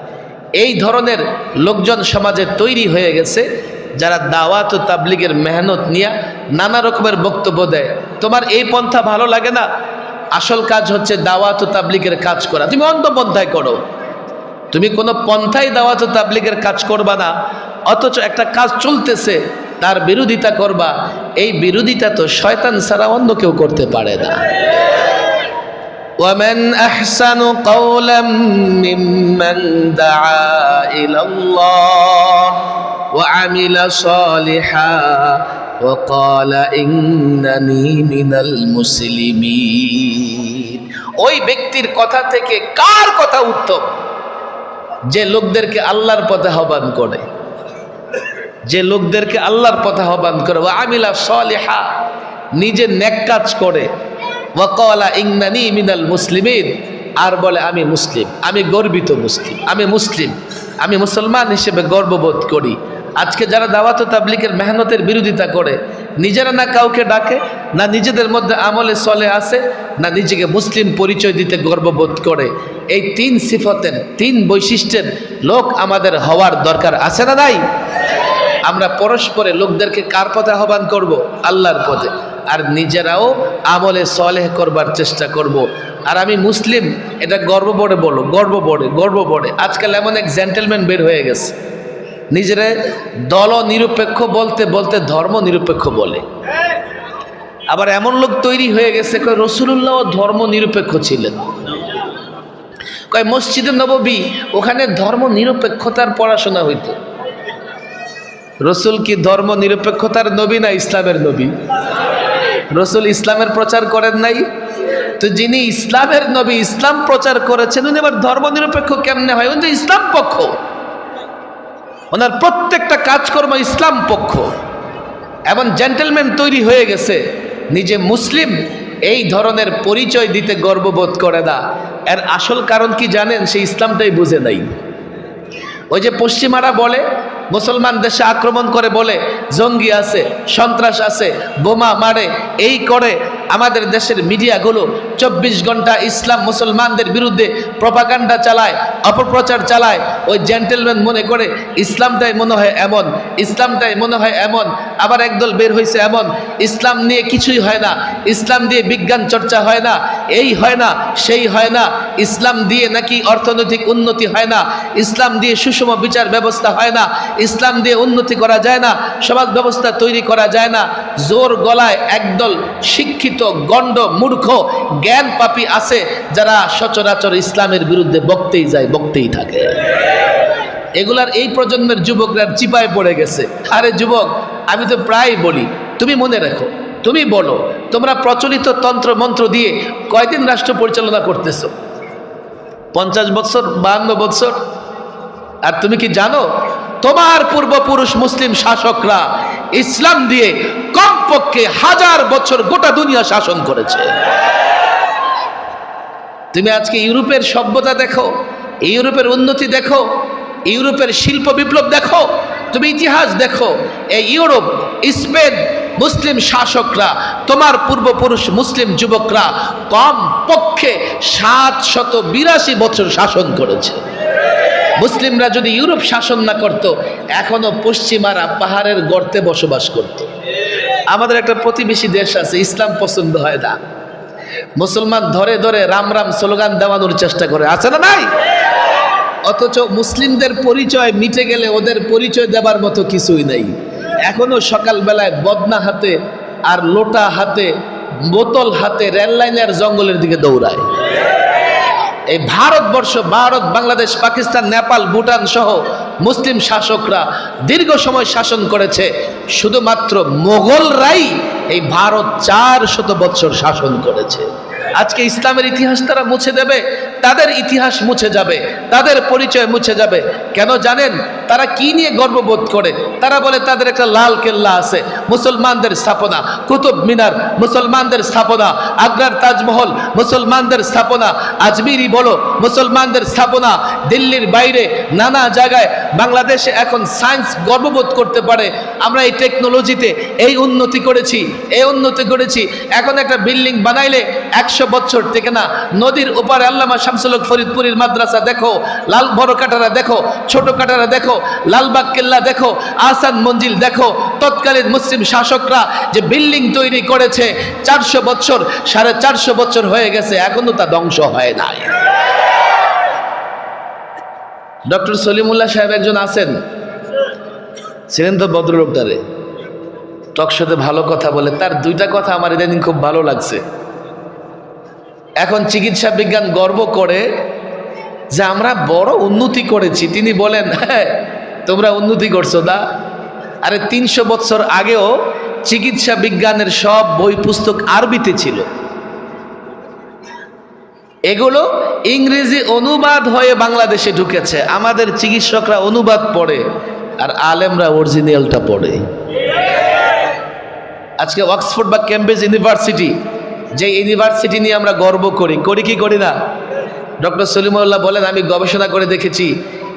এই ধরনের লোকজন সমাজে তৈরি হয়ে গেছে, যারা দাওয়াত ও তাবলিগের মেহনত নিয়ে নানা রকমের বক্তব্য দেয়। তোমার এই পন্থা ভালো লাগে না? আসল কাজ হচ্ছে দাওয়াত ও তাবলিগের কাজ করা, তুমি অন্য পন্থায় করো। তুমি কোনো পন্থায় দাওয়াত ও তাবলিগের কাজ করবা না, অথচ একটা কাজ চলতেছে তার বিরোধিতা করবা। এই বিরোধিতা তো শয়তান ছাড়া অন্য কেউ করতে পারে না। ومن أحسن قولا ممن دعا إلى الله وعمل صالحا وقال إنني من المسلمين। ওই ব্যক্তির কথা থেকে কার কথা উত্তম? যে লোকদেরকে আল্লাহর পথে আহ্বান করে, যে লোকদেরকে আল্লাহর পথে আহ্বান করে, ওয়া আমিলা সালিহা, নিজে নেক কাজ করে, ওয়া ক্বালা ইন্নানি মিনাল মুসলিমিন, আর বলে আমি মুসলিম, আমি গর্বিত মুসলিম, আমি মুসলিম, আমি মুসলমান হিসেবে গর্ববোধ করি। আজকে যারা দাওয়াত ও তাবলিগের মেহনতের বিরোধিতা করে, নিজেরা না কাউকে ডাকে, না নিজেদের মধ্যে আমলে চলে আসে, না নিজেকে মুসলিম পরিচয় দিতে গর্ববোধ করে, এই 3 সিফতের 3 বৈশিষ্ট্যের লোক আমাদের হওয়ার দরকার আছে না নাই? আমরা পরস্পরে লোকদেরকে কার পথে আহ্বান করব? আল্লাহর পথে। আর নিজেরাও আমলে সলেহ করবার চেষ্টা করব। আর আমি মুসলিম এটা গর্ব বড়ে বলো, গর্ব বড়ে। আজকাল এমন এক জেন্টেলম্যান বের হয়ে গেছে, নিজেরা দল নিরপেক্ষ বলতে বলতে ধর্ম নিরপেক্ষ বলে। আবার এমন লোক তৈরি হয়ে গেছে কয় রাসূলুল্লাহ ধর্ম নিরপেক্ষ ছিলেন, কয় মসজিদে নববী ওখানে ধর্ম নিরপেক্ষতার পড়াশোনা হইতো। রসুল কি ধর্ম নিরপেক্ষতার নবী না ইসলামের নবী? রসুল ইসলামের প্রচার করেন নাই, তো যিনি ইসলামের নবী, ইসলাম প্রচার করেছেন, উনি আবার ধর্ম নিরপেক্ষ কেমনে হয়? উনি ইসলাম পক্ষ, ওনার প্রত্যেকটা কাজকর্ম ইসলাম পক্ষ। এমন জেন্টেলম্যান তৈরি হয়ে গেছে, নিজে মুসলিম এই ধরনের পরিচয় দিতে গর্ববোধ করে না। এর আসল কারণ কি জানেন? সে ইসলামটাই বুঝে নাই। ওই যে পশ্চিমারা বলে মুসলমান দেশে আক্রমণ করে, বলে জঙ্গি আছে, সন্ত্রাস আছে, বোমা মারে, এই করে। আমাদের দেশের মিডিয়াগুলো 24 ঘন্টা ইসলাম মুসলমানদের বিরুদ্ধে প্রপাগান্ডা চালায়, অপপ্রচার চালায়। ওই জেন্টেলম্যান মনে করে ইসলামটাই মনে হয় এমন, ইসলামটাই মনে হয় এমন। আবার একদল বের হয়েছে এমন, ইসলাম নিয়ে কিছুই হয় না, ইসলাম দিয়ে বিজ্ঞান চর্চা হয় না, এই হয় না, সেই হয় না, ইসলাম দিয়ে নাকি অর্থনৈতিক উন্নতি হয় না, ইসলাম দিয়ে সুষম বিচার ব্যবস্থা হয় না, ইসলাম দিয়ে উন্নতি করা যায় না, সমাজ ব্যবস্থা তৈরি করা যায় না। জোর গলায় একদল শিক্ষিত গণ্ড মূর্খ জ্ঞান পাপী আছে যারা সচরাচর ইসলামের বিরুদ্ধে বকতেই যায়, বকতেই থাকে। এগুলার এই প্রজন্মের যুবকরা চিপায় পড়ে গেছে। আরে যুবক, আমি তো প্রায় বলি, তুমি মনে রাখো, তুমি বলো, তোমরা প্রচলিত তন্ত্র মন্ত্র দিয়ে কয়দিন রাষ্ট্র পরিচালনা করতেছো? 50 বছর, 52 বছর। আর তুমি কি জানো তোমার পূর্বপুরুষ মুসলিম শাসকরা ইসলাম দিয়ে কমপক্ষে 1000 বছর গোটা দুনিয়া শাসন করেছে। তুমি আজকে ইউরোপের সভ্যতা দেখো, ইউরোপের উন্নতি দেখো, ইউরোপের শিল্প বিপ্লব দেখো, তুমি ইতিহাস দেখো। এই ইউরোপ, স্পেন মুসলিম শাসকরা, তোমার পূর্বপুরুষ মুসলিম যুবকরা কম পক্ষে 782 বছর শাসন করেছে। মুসলিমরা যদি ইউরোপ শাসন না করত, এখনো পশ্চিমারা পাহাড়ের গর্তে বসবাস করত। আমাদের একটা প্রতিবেশী দেশ আছে, ইসলাম পছন্দ হয় না, মুসলমান ধরে ধরে রাম রাম স্লোগান দেওয়ানোর চেষ্টা করে, আছে না নাই? অথচ মুসলিমদের পরিচয় মিটে গেলে ওদের পরিচয় দেবার মতো কিছুই নাই। এখনো সকালবেলায় বদনা হাতে আর লোটা হাতে, বোতল হাতে রেল লাইনের জঙ্গলের দিকে দৌড়ায়। এই ভারতবর্ষ, ভারত, বাংলাদেশ, পাকিস্তান, নেপাল, ভুটান সহ মুসলিম শাসকরা দীর্ঘ সময় শাসন করেছে। শুধুমাত্র মোগলরাই এই ভারত 400 বছর শাসন করেছে। আজকে ইসলামের ইতিহাস তারা মুছে দেবে, তাদের ইতিহাস মুছে যাবে, তাদের পরিচয় মুছে যাবে। কেন জানেন? তারা কি নিয়ে গর্ববোধ করে? তারা বলে তাদের একটা লাল কেল্লা আছে, মুসলমানদের স্থাপনা, কুতুব মিনার মুসলমানদের স্থাপনা, আগ্রার তাজমহল মুসলমানদের স্থাপনা, আজমিরি বলো মুসলমানদের স্থাপনা। দিল্লির বাইরে নানা জায়গায় বাংলাদেশে এখন সায়েন্স গর্ববোধ করতে পারে, আমরা এই টেকনোলজিতে এই উন্নতি করেছি, এই উন্নতি করেছি। এখন একটা বিল্ডিং বানাইলে 100 বছর থেকে না। নদীর ওপারে আল্লামা শামসুল হক ফরিদপুরের মাদ্রাসা দেখো, লাল বড় কাটারা দেখো, ছোট কাটারা দেখো, লালবাগ কেল্লা দেখো, আহসান মঞ্জিল দেখো। তৎকালীন মুসলিম শাসকরা যে বিল্ডিং তৈরি করেছে 400 বছর, 450 বছর হয়ে গেছে, এখনো তা ধ্বংস হয় নাই। ডক্টর সলিমুল্লাহ সাহেব একজন আছেন, ছিলেন তো ভদ্রলোকটারে, টকশোতে ভালো কথা বলে। তার 2টা কথা আমার ইদানিং খুব ভালো লাগছে। এখন চিকিৎসা বিজ্ঞান গর্ব করে যে আমরা বড় উন্নতি করেছি। তিনি বলেন, হ্যাঁ তোমরা উন্নতি করছো না? আরে 300 বছর আগেও চিকিৎসা বিজ্ঞানের সব বই পুস্তক আরবিতে ছিল, এগুলো ইংরেজি অনুবাদ হয়ে বাংলাদেশে ঢুকেছে। আমাদের চিকিৎসকরা অনুবাদ পড়ে আর আলেমরা অরিজিনালটা পড়ে। আজকে অক্সফোর্ড বা কেমব্রিজ ইউনিভার্সিটি, যে ইউনিভার্সিটি নিয়ে আমরা গর্ব করি, করি কি করি না? ডক্টর সলিমুল্লাহ বলেন, আমি গবেষণা করে দেখেছি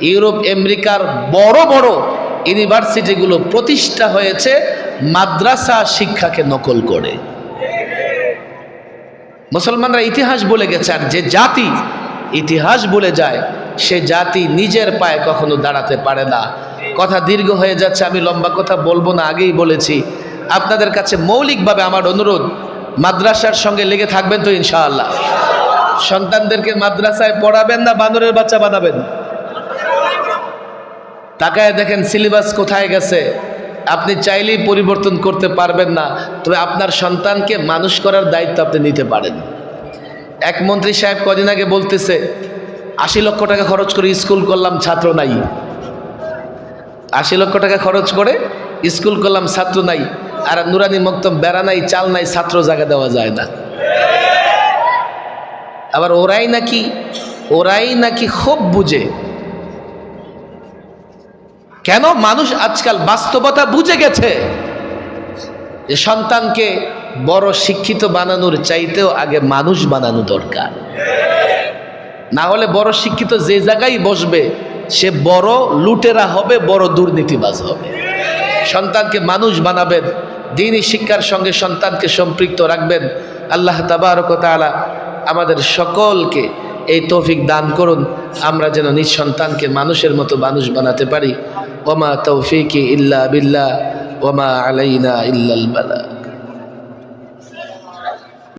ইউরোপ আমেরিকার বড় বড় ইউনিভার্সিটিগুলো প্রতিষ্ঠা হয়েছে মাদ্রাসা শিক্ষাকে নকল করে। মুসলমানরা ইতিহাস বলে গেছে, আর যে জাতি ইতিহাস বলে যায় সে জাতি নিজের পায়ে কখনো দাঁড়াতে পারে না। কথা দীর্ঘ হয়ে যাচ্ছে, আমি লম্বা কথা বলবো না, আগেই বলেছি। আপনাদের কাছে মৌলিকভাবে আমার অনুরোধ, মাদ্রাসার সঙ্গে লেগে থাকবেন তো ইনশাআল্লাহ? সন্তানদেরকে মাদ্রাসায় পড়াবেন না বানরের বাচ্চা বানাবেন? তাকায় দেখেন সিলেবাস কোথায় গেছে। আপনি চাইলেই পরিবর্তন করতে পারবেন না, তবে আপনার সন্তানকে মানুষ করার দায়িত্ব আপনি নিতে পারেন। এক মন্ত্রী সাহেব কদিন আগে বলতেছে 80 লক্ষ টাকা খরচ করে স্কুল করলাম, ছাত্র নাই। 80 লক্ষ টাকা খরচ করে স্কুল করলাম, ছাত্র নাই। আর নুরানি মক্তব বেড়া নাই, চাল নাই, ছাত্র জায়গা দেওয়া যায় না। আবার ওরাই নাকি খুব বুঝে। কেন? মানুষ আজকাল বাস্তবতা বুঝে গেছে যে সন্তানকে বড় শিক্ষিত বানানোর চাইতেও আগে মানুষ বানানো দরকার। না হলে বড় শিক্ষিত যে জায়গায় বসবে সে বড় লুটেরা হবে, বড় দুর্নীতিবাজ হবে। সন্তানকে মানুষ বানাবেন, দ্বীনি শিক্ষার সঙ্গে সন্তানকে সম্পৃক্ত রাখবেন। আল্লাহ তাবারক ওয়া তাআলা আমাদের সকলকে এই তৌফিক দান করুন, আমরা যেন নিজ সন্তানকে মানুষের মতো মানুষ বানাতে পারি। ওমা তৌফিকি ইল্লা বিল্লাহ ওমা আলাইনা ইল্লাল বালা।